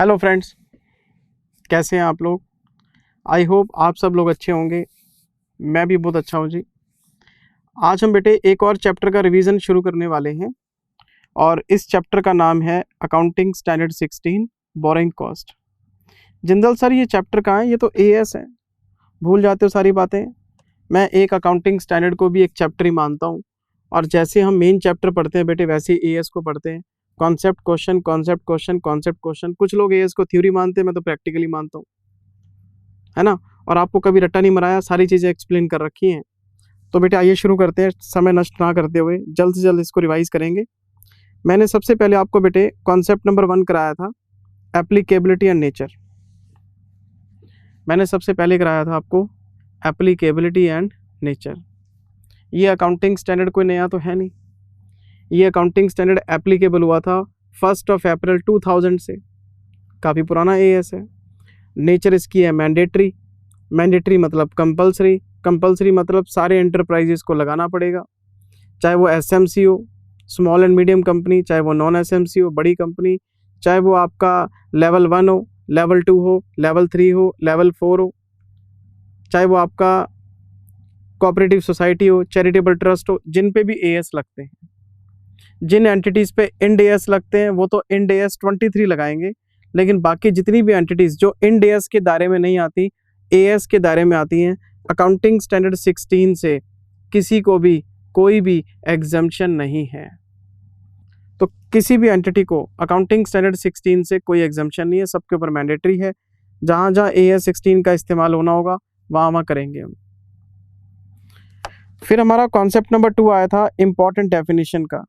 Hello friends, कैसे हैं आप लोग। आई होप आप सब लोग अच्छे होंगे। मैं भी बहुत अच्छा हूँ जी। आज हम बेटे एक और चैप्टर का रिवीजन शुरू करने वाले हैं और इस चैप्टर का नाम है accounting standard 16 borrowing cost. Jindal sir, ये चैप्टर कहाँ है? ये तो एएस है, भूल जाते हो सारी बातें। मैं एक अकाउंटिंग स्टैंडर्ड को भी एक चैप्टर ही मानता हूँ और जैसे हम मेन चैप्टर पढ़ते हैं बेटे वैसे ही एएस को पढ़ते हैं। Concept question, concept question, concept question. कुछ लोग एएस को थ्योरी मानते हैं, मैं तो प्रैक्टिकली मानता हूँ, है ना। और आपको कभी रट्टा नहीं मराया, सारी चीज़ें एक्सप्लेन कर रखी हैं। तो बेटे आइए शुरू करते हैं, समय नष्ट ना करते हुए जल्द से जल्द इसको रिवाइज करेंगे। मैंने सबसे पहले आपको बेटे कॉन्सेप्ट नंबर 1 कराया था, एप्लीकेबिलिटी एंड नेचर। मैंने सबसे पहले कराया था आपको एप्लीकेबिलिटी एंड नेचर। ये अकाउंटिंग स्टैंडर्ड कोई नया तो है नहीं, ये अकाउंटिंग स्टैंडर्ड एप्लीकेबल हुआ था 1 अप्रैल 2000 से, काफ़ी पुराना एएस है। नेचर इसकी है मैंडेटरी। मैंडेटरी मतलब कंपलसरी, कंपलसरी मतलब सारे एंटरप्राइजेस को लगाना पड़ेगा, चाहे वो एसएमसी हो, स्मॉल एंड मीडियम कंपनी, चाहे वो नॉन एसएमसी हो, बड़ी कंपनी, चाहे वो आपका लेवल 1 हो, लेवल 2 हो, लेवल 3 हो, लेवल 4 हो, चाहे वो आपका कोऑपरेटिव सोसाइटी हो, चैरिटेबल ट्रस्ट हो, जिन पे भी एएस लगते हैं। जिन एंटिटीज़ पे इंड एएस लगते हैं वो तो इंड एएस 23 लगाएंगे, लेकिन बाकी जितनी भी एंटिटीज़ जो इंड एएस के दायरे में नहीं आती, एएस के दायरे में आती हैं, अकाउंटिंग स्टैंडर्ड 16 से किसी को भी कोई भी एग्जम्पशन नहीं है। तो किसी भी एंटिटी को अकाउंटिंग स्टैंडर्ड 16 से कोई एग्जम्पशन नहीं है, सबके ऊपर मैंडेटरी है। जहाँ जहाँ एएस 16 का इस्तेमाल होना होगा वहाँ वहाँ करेंगे हम। फिर हमारा कॉन्सेप्ट नंबर 2 आया था इम्पॉर्टेंट डेफिनेशन का।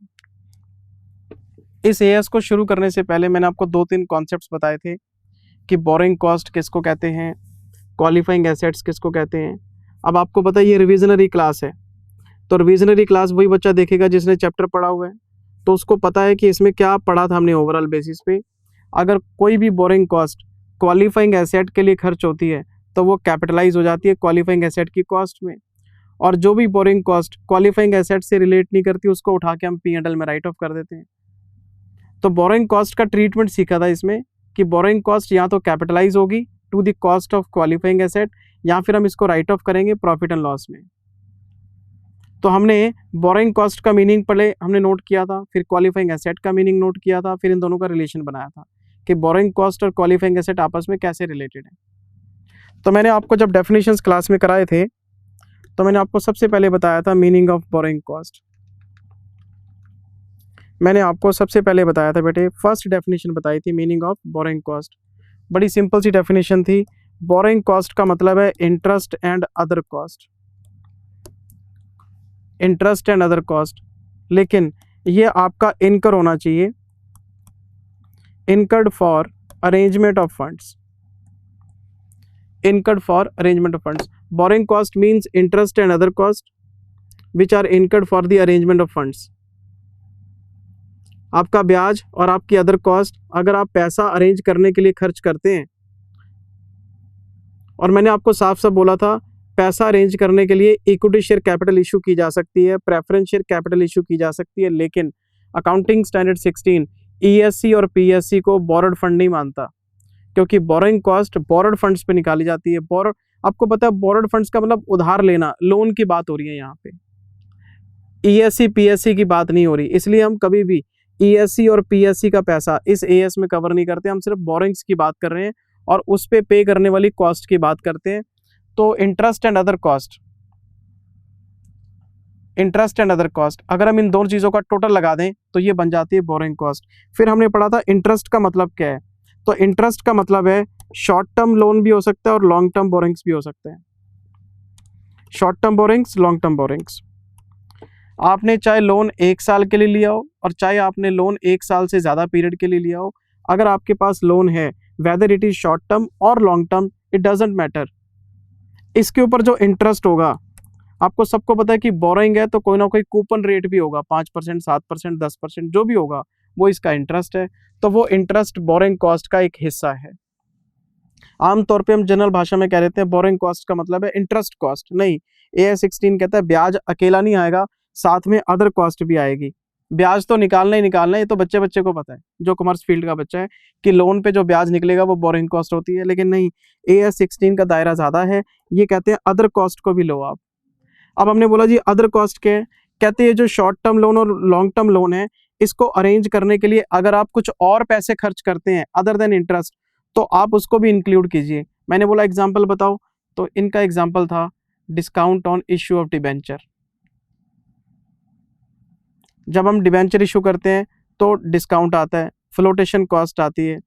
इस एएस को शुरू करने से पहले मैंने आपको 2-3 कॉन्सेप्ट्स बताए थे कि बोरिंग कॉस्ट किसको कहते हैं, क्वालिफाइंग एसेट्स किसको कहते हैं। अब आपको पता है ये रिविजनरी क्लास है, तो रिविजनरी क्लास वही बच्चा देखेगा जिसने चैप्टर पढ़ा हुआ है, तो उसको पता है कि इसमें क्या पढ़ा था हमने ओवरऑल बेसिस पे। अगर कोई भी बोरिंग कॉस्ट क्वालिफाइंग एसेट के लिए खर्च होती है तो वो कैपिटलाइज हो जाती है क्वालिफाइंग एसेट की कॉस्ट में, और जो भी बोरिंग कॉस्ट क्वालिफाइंग एसेट से रिलेट नहीं करती उसको उठा के हम P&L में राइट ऑफ कर देते हैं। तो बोरिंग कॉस्ट का ट्रीटमेंट सीखा था इसमें कि बोरिंग कॉस्ट या तो कैपिटलाइज होगी to the cost of qualifying asset, या फिर हम इसको राइट ऑफ करेंगे प्रॉफिट एंड लॉस में। तो हमने बोरिंग कॉस्ट का मीनिंग पहले हमने नोट किया था, फिर क्वालिफाइंग एसेट का मीनिंग नोट किया था, फिर इन दोनों का रिलेशन बनाया था कि बोरिंग कॉस्ट और क्वालिफाइंग एसेट आपस में कैसे रिलेटेड है। तो मैंने आपको जब डेफिनेशंस क्लास में कराए थे तो मैंने आपको सबसे पहले बताया था मीनिंग ऑफ बोरिंग कॉस्ट। मैंने आपको सबसे पहले बताया था बेटे, फर्स्ट डेफिनेशन बताई थी मीनिंग ऑफ बोरिंग कॉस्ट। बड़ी सिंपल सी डेफिनेशन थी। बोरिंग कॉस्ट का मतलब है interest and other cost, interest and other cost, लेकिन ये आपका इनकर होना चाहिए, incurred for arrangement of funds, incurred for arrangement of funds. Borrowing cost means interest and other cost which are incurred for the arrangement of funds. आपका ब्याज और आपकी other cost अगर आप पैसा अरेंज करने के लिए खर्च करते हैं, और मैंने आपको साफ साफ बोला था पैसा अरेंज करने के लिए इक्विटी शेयर कैपिटल इशू की जा सकती है, प्रेफरेंस शेयर कैपिटल इशू की जा सकती है, लेकिन अकाउंटिंग स्टैंडर्ड 16 ईएससी और पीएससी को बोरोड फंड नहीं मानता, क्योंकि बोरिंग कॉस्ट बोरोड फंड्स पे निकाली जाती है। बोरोड, आपको पता है बोरोड फंड्स का मतलब उधार लेना, लोन की बात हो रही है यहाँ पे, ईएससी पीएससी की बात नहीं हो रही। इसलिए हम कभी भी ईएससी और पीएससी का पैसा इस एएस में कवर नहीं करते, हम सिर्फ बोरिंग्स की बात कर रहे हैं और उस पे पे करने वाली कॉस्ट की बात करते हैं। तो interest and other cost, interest and other cost अगर हम इन दोनों चीज़ों का टोटल लगा दें तो ये बन जाती है बोरिंग कॉस्ट। फिर हमने पढ़ा था इंटरेस्ट का मतलब क्या है, तो इंटरेस्ट का मतलब है शॉर्ट टर्म लोन भी हो सकता है और लॉन्ग टर्म बोरिंग्स भी हो सकते हैं। Short term borrowings, long term borrowings. आपने चाहे लोन 1 साल के लिए लिया हो और चाहे आपने लोन 1 साल से ज़्यादा पीरियड के लिए लिया हो, अगर आपके पास लोन है whether it is short term और long term, it doesn't matter, इसके ऊपर जो इंटरेस्ट होगा, आपको सबको पता है कि बोरिंग है तो कोई ना कोई कूपन रेट भी होगा, 5%, 7%, 10%, जो भी होगा वो इसका इंटरेस्ट है। तो वो इंटरेस्ट बोरिंग कॉस्ट का एक हिस्सा है। आमतौर पे हम जनरल भाषा में कह देते हैं बोरिंग कॉस्ट का मतलब है इंटरेस्ट कॉस्ट, नहीं, एएस 16 कहता है ब्याज अकेला नहीं आएगा, साथ में अदर कॉस्ट भी आएगी। ब्याज तो निकालना ही निकालना है, ये तो बच्चे बच्चे को पता है जो कॉमर्स फील्ड का बच्चा है कि लोन पे जो ब्याज निकलेगा वो बोरिंग कॉस्ट होती है। लेकिन नहीं, AS 16 का दायरा ज़्यादा है, ये कहते हैं अदर कॉस्ट को भी लो आप। अब हमने बोला जी अदर कॉस्ट क्या है, कहते हैं जो शॉर्ट टर्म लोन और लॉन्ग टर्म लोन है इसको अरेंज करने के लिए अगर आप कुछ और पैसे खर्च करते हैं अदर देन इंटरेस्ट तो आप उसको भी इंक्लूड कीजिए। मैंने बोला एग्जाम्पल बताओ, तो इनका एग्जाम्पल था discount on issue of debenture. जब हम डिबेंचर इशू करते हैं तो डिस्काउंट आता है, फ्लोटेशन कॉस्ट आती है,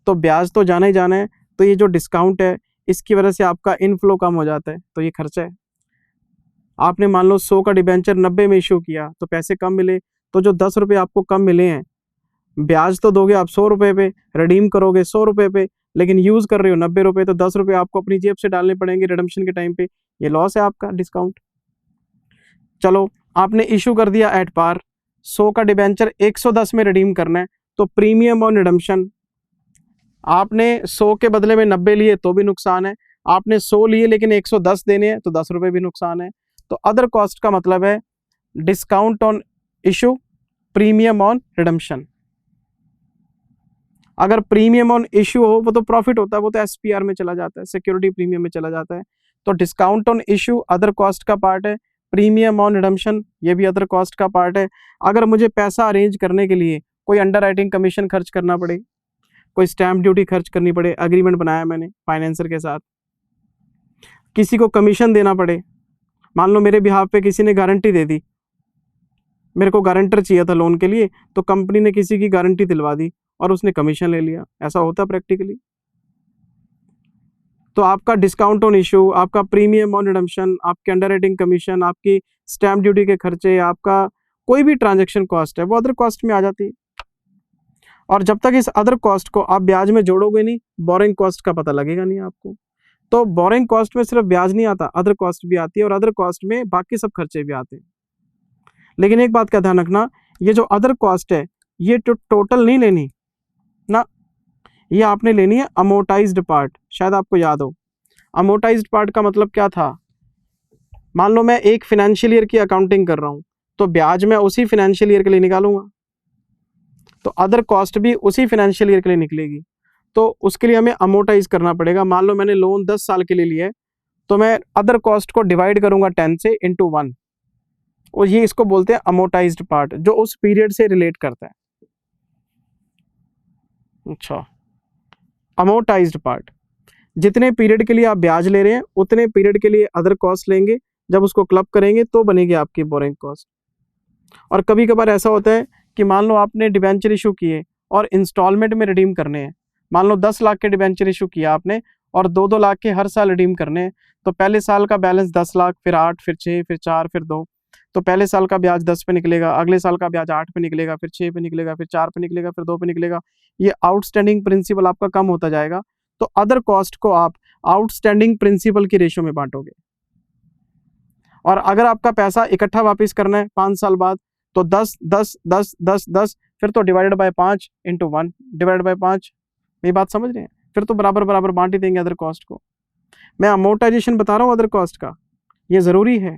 तो ब्याज तो जाना ही जाना है, तो ये जो डिस्काउंट है इसकी वजह से आपका इनफ्लो कम हो जाता है, तो ये खर्चा है। आपने मान लो 100 का डिबेंचर 90 में इशू किया तो पैसे कम मिले, तो जो 10 रुपये आपको कम मिले हैं ब्याज तो दोगे आप 100 रुपये पे, रिडीम करोगे 100 रुपये पे, लेकिन यूज़ कर रहे हो 90 रुपये, तो 10 रुपये आपको अपनी जेब से डालने पड़ेंगे रिडम्पशन के टाइम पे, ये लॉस है आपका डिस्काउंट। चलो आपने इशू कर दिया एट पार, 100 का डिबेंचर 110 में रिडीम करना है, तो प्रीमियम ऑन रिडम्पशन आपने 100 के बदले में 90 लिए तो भी नुकसान है, आपने 100 लिए लेकिन 110 देने हैं तो 10 रुपये भी नुकसान है। तो अदर कॉस्ट का मतलब है discount on issue, premium on redemption. अगर प्रीमियम ऑन इशू हो वो तो प्रॉफिट होता है, वो तो SPR में चला जाता है, सिक्योरिटी प्रीमियम में चला जाता है। तो discount on issue other cost का पार्ट है, प्रीमियम ऑन रिडम्पशन ये भी अदर कॉस्ट का पार्ट है। अगर मुझे पैसा अरेंज करने के लिए कोई अंडरराइटिंग कमीशन खर्च करना पड़े, कोई स्टैम्प ड्यूटी खर्च करनी पड़े, एग्रीमेंट बनाया मैंने फाइनेंसर के साथ, किसी को कमीशन देना पड़े, मान लो मेरे बिहाफ पे किसी ने गारंटी दे दी, मेरे को गारंटर चाहिए था लोन के लिए, तो कंपनी ने किसी की गारंटी दिलवा दी और उसने कमीशन ले लिया, ऐसा होता है प्रैक्टिकली। तो आपका डिस्काउंट ऑन इशू, आपका प्रीमियम ऑन रिडम्पशन, आपके अंडरराइटिंग कमीशन, आपकी स्टैम्प ड्यूटी के खर्चे, आपका कोई भी ट्रांजैक्शन कॉस्ट है वो अदर कॉस्ट में आ जाती है। और जब तक इस अदर कॉस्ट को आप ब्याज में जोड़ोगे नहीं, बोरिंग कॉस्ट का पता लगेगा नहीं आपको। तो बोरिंग कॉस्ट में सिर्फ ब्याज नहीं आता, अदर कॉस्ट भी आती है, और अदर कॉस्ट में बाकी सब खर्चे भी आते हैं। लेकिन एक बात का ध्यान रखना, ये जो अदर कॉस्ट है ये टोटल नहीं लेनी ना, ये आपने लेनी है अमोर्टाइज्ड पार्ट। शायद आपको याद हो अमोर्टाइज्ड पार्ट का मतलब क्या था। मान लो मैं एक फाइनेंशियल ईयर की अकाउंटिंग कर रहा हूँ तो ब्याज मैं उसी फाइनेंशियल ईयर के लिए निकालूंगा, तो अदर कॉस्ट भी उसी फाइनेंशियल ईयर के लिए निकलेगी, तो उसके लिए हमें अमोर्टाइज करना पड़ेगा। मान लो मैंने लोन 10 साल के लिए लिया है, तो मैं अदर कॉस्ट को डिवाइड करूंगा 10 से इंटू 1, और ये इसको बोलते हैं अमोर्टाइज्ड पार्ट, जो उस पीरियड से रिलेट करता है। अच्छा, अमोर्टाइज्ड पार्ट, जितने पीरियड के लिए आप ब्याज ले रहे हैं उतने पीरियड के लिए अदर कॉस्ट लेंगे, जब उसको क्लब करेंगे तो बनेगी आपकी बोरिंग कॉस्ट। और कभी कभार ऐसा होता है कि मान लो आपने डिबेंचर इशू किए और इंस्टॉलमेंट में रिडीम करने हैं, मान लो 10 लाख के डिबेंचर इशू किया आपने और 2-2 लाख के हर साल रिडीम करने हैं, तो पहले साल का बैलेंस 10 लाख, फिर 8, फिर 6, फिर 4, फिर 2, तो पहले साल का ब्याज 10 पे निकलेगा, अगले साल का ब्याज 8 पे निकलेगा, फिर 6 पे निकलेगा, फिर 4 पे निकलेगा, फिर 2 पे निकलेगा। ये आउटस्टैंडिंग प्रिंसिपल आपका कम होता जाएगा, तो अदर कॉस्ट को आप आउटस्टैंडिंग प्रिंसिपल की रेशियो में बांटोगे। और अगर आपका पैसा इकट्ठा वापस करना है 5 साल बाद, तो 10 10 10 10 10, फिर तो divided by 5 into 1 divide by 5। मेरी बात समझ रहे हैं? फिर तो बराबर बराबर बांट ही देंगे अदर कॉस्ट को। मैं अमोर्टाइजेशन बता रहा हूँ अदर कॉस्ट का, ये ज़रूरी है।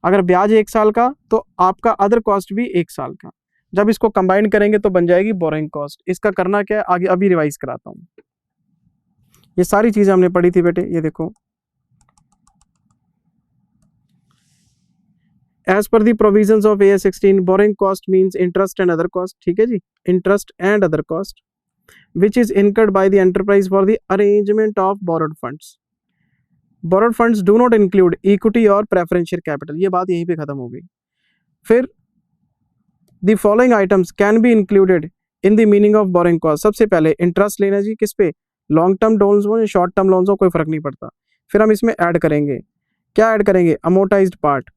अगर ब्याज 1 साल का तो आपका अदर कॉस्ट भी 1 साल का, जब इसको कंबाइन करेंगे तो बन जाएगी बोरिंग कॉस्ट। इसका करना क्या है आगे अभी रिवाइज कराता हूँ। ये सारी चीज़ें हमने पढ़ी थी बेटे, ये देखो। As per the provisions of AS 16 borrowing cost means interest and other cost, ठीक है जी, interest and other cost which is incurred by the enterprise for the arrangement of borrowed funds. Borrowed funds do not include equity और preferential capital, ये बात यहीं पे खत्म हो गई। फिर the following items can be included in the meaning of borrowing cost. सबसे पहले इंटरेस्ट लेना जी, किस पे, लॉन्ग टर्म लोन्स हो या शॉर्ट टर्म लोन्स हो, कोई फर्क नहीं पड़ता। फिर हम इसमें ऐड करेंगे, क्या ऐड करेंगे, अमोर्टाइज्ड पार्ट।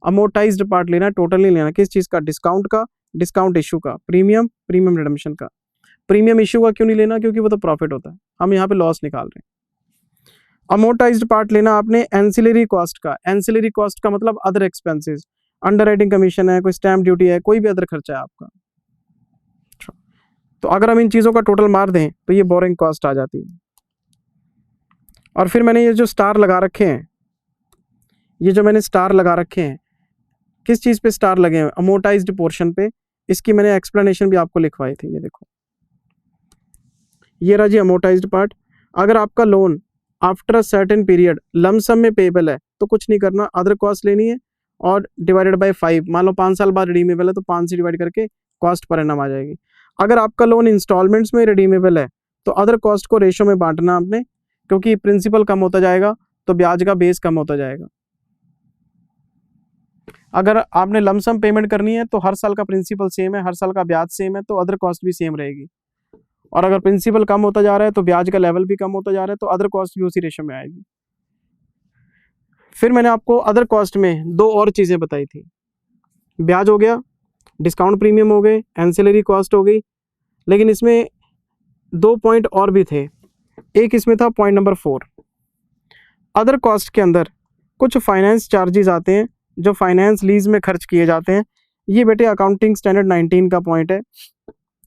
अमोर्टाइज्ड पार्ट लेना, टोटल नहीं लेना, किस चीज़ का, डिस्काउंट का, डिस्काउंट इशू का, प्रीमियम, प्रीमियम रिडम्पशन का। प्रीमियम इशू का क्यों नहीं लेना, क्योंकि वो तो प्रॉफिट होता है, हम यहाँ पे लॉस निकाल रहे हैं। अमोर्टाइज्ड पार्ट लेना आपने एंसिलरी कॉस्ट का। एंसिलरी कॉस्ट का मतलब अदर एक्सपेंसेस, अंडरराइटिंग कमीशन है, कोई स्टैम्प ड्यूटी है, कोई भी अदर खर्चा है आपका। तो अगर हम इन चीज़ों का टोटल मार दें तो ये बोरिंग कॉस्ट आ जाती है। और फिर मैंने ये जो स्टार लगा रखे हैं, ये जो मैंने स्टार लगा रखे हैं, किस चीज़ पे स्टार लगे हैं, अमोर्टाइज्ड पोर्शन पे, इसकी मैंने एक्सप्लेनेशन भी आपको लिखवाई थी। ये देखो, ये रहा जी अमोर्टाइज्ड पार्ट। अगर आपका loan after a certain period lump sum में पेबल है तो कुछ नहीं करना, अदर कॉस्ट लेनी है और डिवाइडेड बाय 5, मान लो 5 साल बाद रिडीमेबल है तो 5 से डिवाइड करके कॉस्ट पर एनम आ जाएगी। अगर आपका लोन इंस्टॉलमेंट्स में रिडीमेबल है तो अदर कॉस्ट को रेशो में बांटना आपने, क्योंकि प्रिंसिपल कम होता जाएगा तो ब्याज का बेस कम होता जाएगा। अगर आपने लमसम पेमेंट करनी है तो हर साल का प्रिंसिपल सेम है, हर साल का ब्याज सेम है, तो अदर कॉस्ट भी सेम रहेगी। और अगर प्रिंसिपल कम होता जा रहा है तो ब्याज का लेवल भी कम होता जा रहा है, तो अदर कॉस्ट भी उसी रेशो में आएगी। फिर मैंने आपको अदर कॉस्ट में 2 और चीज़ें बताई थी, ब्याज हो गया, डिस्काउंट प्रीमियम हो गए, एंसिलरी कॉस्ट हो गई, लेकिन इसमें 2 पॉइंट और भी थे। एक इसमें था पॉइंट नंबर 4, अदर कॉस्ट के अंदर कुछ फाइनेंस चार्जेस आते हैं जो फाइनेंस लीज में खर्च किए जाते हैं। ये बेटे अकाउंटिंग स्टैंडर्ड 19 का पॉइंट है,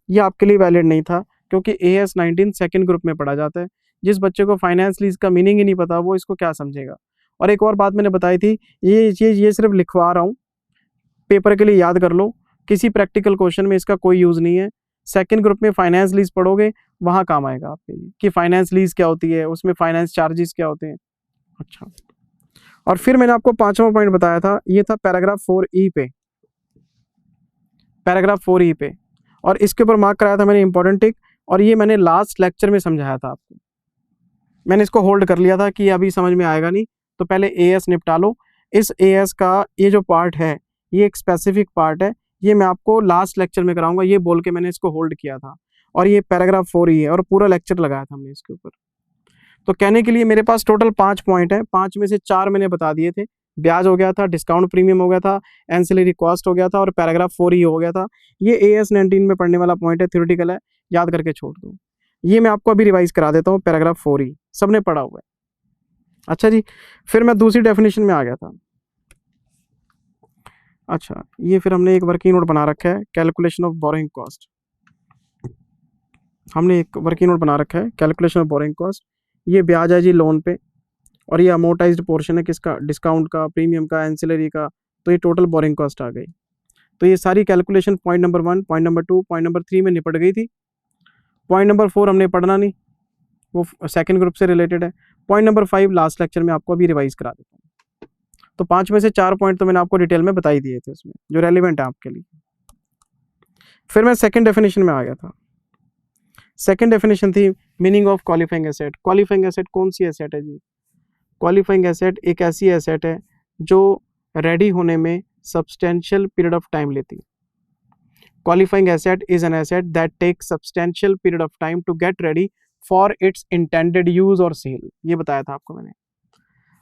ये आपके लिए वैलिड नहीं था क्योंकि AS 19 सेकेंड ग्रुप में पढ़ा जाता है। जिस बच्चे को फाइनेंस लीज का मीनिंग ही नहीं पता वो इसको क्या समझेगा। और एक और बात मैंने बताई थी, ये सिर्फ लिखवा रहा हूँ, पेपर के लिए याद कर लो, किसी प्रैक्टिकल क्वेश्चन में इसका कोई यूज़ नहीं है। सेकेंड ग्रुप में फाइनेंस लीज पढ़ोगे, वहाँ काम आएगा आपके कि फाइनेंस लीज क्या होती है, उसमें फाइनेंस चार्जेस क्या होते हैं। अच्छा, और फिर मैंने आपको 5वां पॉइंट बताया था, ये था पैराग्राफ 4E पे, पैराग्राफ 4E पे, और इसके ऊपर मार्क कराया था मैंने इंपॉर्टेंट टिक, और ये मैंने लास्ट लेक्चर में समझाया था आपको। मैंने इसको होल्ड कर लिया था कि अभी समझ में आएगा नहीं, तो पहले AS निपटा लो। इस AS का ये जो पार्ट है ये एक स्पेसिफिक पार्ट है, ये मैं आपको लास्ट लेक्चर में कराऊंगा, ये बोल के मैंने इसको होल्ड किया था। और ये पैराग्राफ 4E है और पूरा लेक्चर लगाया था हमने इसके ऊपर। तो कहने के लिए मेरे पास टोटल 5 पॉइंट है, 5 में से 4 मैंने बता दिए थे, ब्याज हो गया था, डिस्काउंट प्रीमियम हो गया था, एंसिलरी कॉस्ट हो गया था, और पैराग्राफ 4E हो गया था। ये AS 19 में पढ़ने वाला पॉइंट है, थ्योरेटिकल है, याद करके छोड़ दो। ये मैं आपको अभी रिवाइज करा देता हूँ, पैराग्राफ 4E सबने पढ़ा हुआ है। अच्छा जी, फिर मैं दूसरी डेफिनेशन में आ गया था। अच्छा, ये फिर हमने एक वर्किंग नोट बना रखा है, कैलकुलेशन ऑफ बोरोइंग कॉस्ट। हमने एक वर्किंग नोट बना रखा है, कैलकुलेशन ऑफ बोरोइंग कॉस्ट। ये ब्याज है जी लोन पे, और ये अमोर्टाइज्ड पोर्शन है किसका, डिस्काउंट का, प्रीमियम का, एंसिलरी का, तो ये टोटल बोरिंग कॉस्ट आ गई। तो ये सारी calculation point number 1, point number 2, point number 3 में निपट गई थी। पॉइंट नंबर 4 हमने पढ़ना नहीं, वो सेकंड ग्रुप से रिलेटेड है। पॉइंट नंबर 5 लास्ट लेक्चर में आपको अभी रिवाइज करा देता हूँ। तो 5 में से 4 पॉइंट तो मैंने आपको डिटेल में बता ही दिए थे उसमें, जो रेलिवेंट है आपके लिए। फिर मैं सेकेंड डेफिनेशन में आ गया था। सेकेंड डेफिनेशन थी meaning of qualifying asset. Qualifying asset कौन सी एसेट है जी? क्वालिफाइंग एसेट एक ऐसी एसेट है जो रेडी होने में सब्सटेंशियल पीरियड ऑफ टाइम लेती है। Qualifying asset is an asset that takes substantial period of time to get ready for its intended use और सेल। ये बताया था आपको मैंने।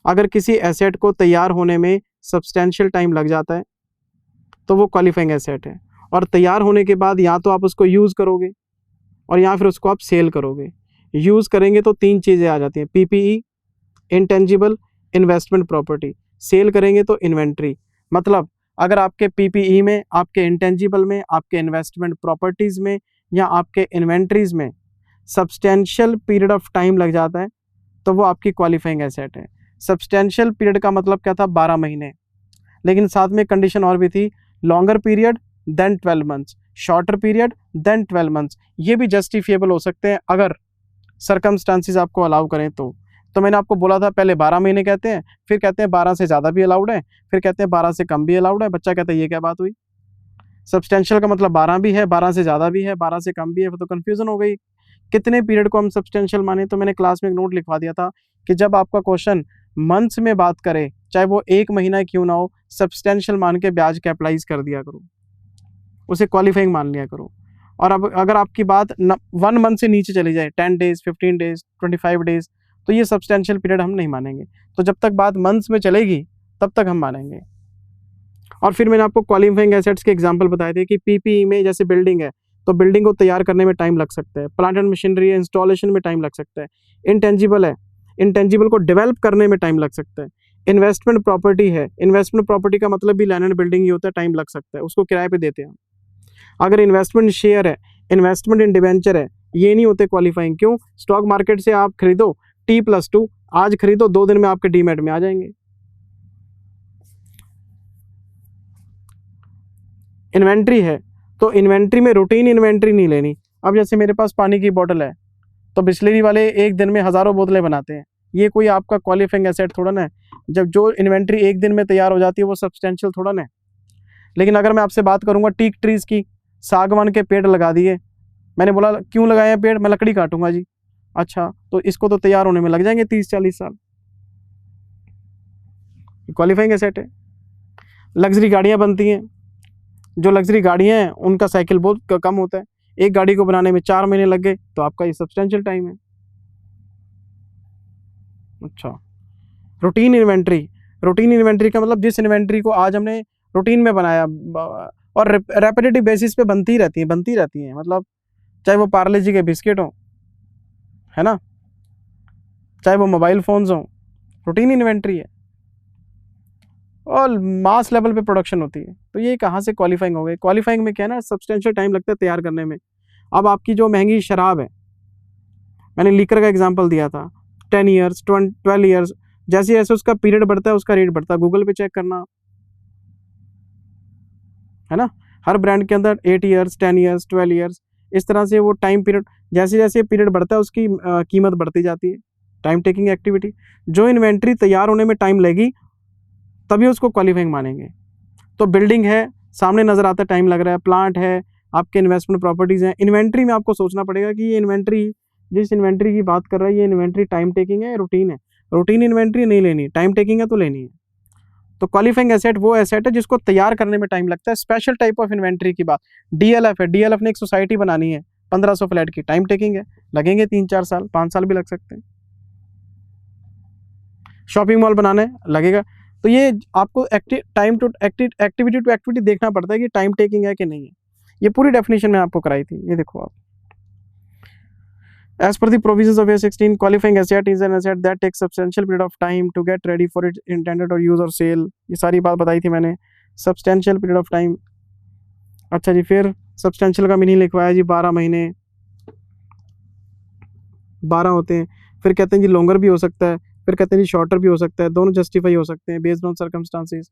अगर किसी एसेट को तैयार होने में सब्सटेंशियल टाइम लग जाता है तो वो क्वालिफाइंग एसेट है, और तैयार होने के बाद या तो आप उसको यूज़ करोगे और या फिर उसको आप सेल करोगे। यूज़ करेंगे तो 3 चीज़ें आ जाती हैं, PPE, intangible, investment property. Sale करेंगे तो इन्वेंट्री। मतलब अगर आपके PPE में, आपके इंटेंजिबल में, आपके इन्वेस्टमेंट प्रॉपर्टीज़ में या आपके इन्वेंट्रीज़ में सब्सटेंशियल पीरियड ऑफ टाइम लग जाता है तो वो आपकी क्वालिफाइंग एसेट है। सब्सटेंशियल पीरियड का मतलब क्या था? 12 महीने, लेकिन साथ में कंडीशन और भी थी, longer period than 12 months, shorter period than 12 months. ये भी जस्टिफिएबल हो सकते हैं अगर सर्कमस्टांसिस आपको अलाउ करें तो मैंने आपको बोला था पहले 12 महीने कहते हैं, फिर कहते हैं 12 से ज़्यादा भी अलाउड है, फिर कहते हैं 12 से कम भी अलाउड है। बच्चा कहता है ये क्या बात हुई? सब्सटेंशियल का मतलब 12 भी है, 12 से ज़्यादा भी है, 12 से कम भी है, तो कन्फ्यूज़न हो गई कितने पीरियड को हम सब्सटेंशियल माने। तो मैंने क्लास में एक नोट लिखवा दिया था कि जब आपका क्वेश्चन मंथ्स में बात करे, चाहे वो 1 महीना क्यों ना हो, सब्सटेंशियल मान के ब्याज कैपिटलाइज कर दिया करो, उसे क्वालिफाइंग मान लिया करो। और अब अगर आपकी बात 1 मंथ से नीचे चली जाए, 10 डेज, 15 डेज, 25 डेज, तो ये सब्सटेंशियल पीरियड हम नहीं मानेंगे। तो जब तक बात मंथ्स में चलेगी तब तक हम मानेंगे। और फिर मैंने आपको क्वालिफाइंग एसेट्स के एग्जांपल बताए थे कि PPE में जैसे बिल्डिंग है तो बिल्डिंग को तैयार करने में टाइम लग सकता है, प्लांट एंड मशीनरी है, इंस्टॉलेशन में टाइम लग सकता है। इंटेंजिबल है, इंटेंजिबल को डेवलप करने में टाइम लग सकता है। इन्वेस्टमेंट प्रॉपर्टी है, इन्वेस्टमेंट प्रॉपर्टी का मतलब भी लैंड एंड बिल्डिंग ही होता है, टाइम लग सकता है, उसको किराए पे देते हैं। अगर इन्वेस्टमेंट शेयर है, इन्वेस्टमेंट इन डिवेंचर है, ये नहीं होते क्वालिफाइंग। क्यों? स्टॉक मार्केट से आप खरीदो T+2, आज खरीदो 2 दिन में आपके डीमैट में आ जाएंगे। इन्वेंट्री है तो इन्वेंट्री में रूटीन इन्वेंट्री नहीं लेनी। अब जैसे मेरे पास पानी की बोतल है, तो बिस्लरी वाले एक दिन में हज़ारों बोतलें बनाते हैं, ये कोई आपका क्वालिफाइंग एसेट थोड़ा ना है। जब जो इन्वेंट्री एक दिन में तैयार हो जाती है वो सब्सटेंशियल थोड़ा ना है। लेकिन अगर मैं आपसे बात करूंगा टीक ट्रीज़ की, सागवान के पेड़ लगा दिए, मैंने बोला क्यों लगाए हैं पेड़, मैं लकड़ी काटूंगा जी। अच्छा, तो इसको तो तैयार होने में लग जाएंगे 30-40 साल, क्वालिफाइंग एसेट है। लग्जरी गाड़ियाँ बनती हैं, जो लग्जरी गाड़ियाँ हैं उनका साइकिल बहुत कम होता है, एक गाड़ी को बनाने में 4 महीने लग गए, तो आपका ये सब्सटेंशियल टाइम है। अच्छा, रूटीन इन्वेंट्री, रूटीन इन्वेंट्री का मतलब जिस इन्वेंट्री को आज हमने रूटीन में बनाया और रेपिटेटिव बेसिस पे बनती रहती है, मतलब चाहे वो पार्ले जी के बिस्किट हों, है ना, चाहे वो मोबाइल फ़ोन्स हों, रूटीन इन्वेंट्री है और मास लेवल पे प्रोडक्शन होती है। तो ये कहाँ से क्वालिफाइंग हो गई? क्वालिफाइंग में क्या है ना, सब्सटेंशियल टाइम लगता है तैयार करने में। अब आपकी जो महंगी शराब है, मैंने लीकर का एग्जांपल दिया था, 10 ईयर्स 12 ईयर्स, जैसे जैसे उसका पीरियड बढ़ता है उसका रेट बढ़ता है, गूगल पे चेक करना, है ना। हर ब्रांड के अंदर 8 ईयर्स 10 ईयर्स 12 ईयर्स, इस तरह से वो टाइम पीरियड, जैसे जैसे पीरियड बढ़ता है उसकी कीमत बढ़ती जाती है। टाइम टेकिंग एक्टिविटी, जो इन्वेंट्री तैयार होने में टाइम लगेगी तभी उसको क्वालिफाइंग मानेंगे। तो बिल्डिंग है, सामने नज़र आता है टाइम लग रहा है, प्लांट है, आपके इन्वेस्टमेंट प्रॉपर्टीज़ हैं, इन्वेंट्री में आपको सोचना पड़ेगा कि ये इन्वेंट्री, जिस इन्वेंट्री की बात कर रहा है, ये इन्वेंट्री टाइम टेकिंग है, रूटीन है। रूटीन इन्वेंट्री नहीं लेनी, टाइम टेकिंग है तो लेनी है। तो क्वालिफाइंग एसेट वो एसेट है जिसको तैयार करने में टाइम लगता है। स्पेशल टाइप ऑफ इन्वेंट्री की बात, डीएलएफ है, डीएलएफ ने एक सोसाइटी बनानी है 1500 फ्लैट की, टाइम टेकिंग है, लगेंगे 3-4 साल, 5 साल भी लग सकते हैं। शॉपिंग मॉल बनाना है, लगेगा। तो ये आपको एक्टिविटी टू एक्टिविटी देखना पड़ता है कि टाइम टेकिंग है कि नहीं है। ये पूरी डेफिनेशन में आपको कराई थी, ये देखो आप। As per the provisions of A16, qualifying asset is an asset that takes substantial period of time to get ready for its intended or use or sale। ये सारी बात बताई थी मैंने, substantial period of time। अच्छा जी, फिर substantial का meaning लिखवाया जी, 12 महीने, 12 होते हैं। फिर कहते हैं जी लॉन्गर भी हो सकता है, फिर कहते हैं जी शॉर्टर भी हो सकता है, दोनों जस्टिफाई हो सकते हैं बेस्ड ऑन सर्कमस्टांसेस।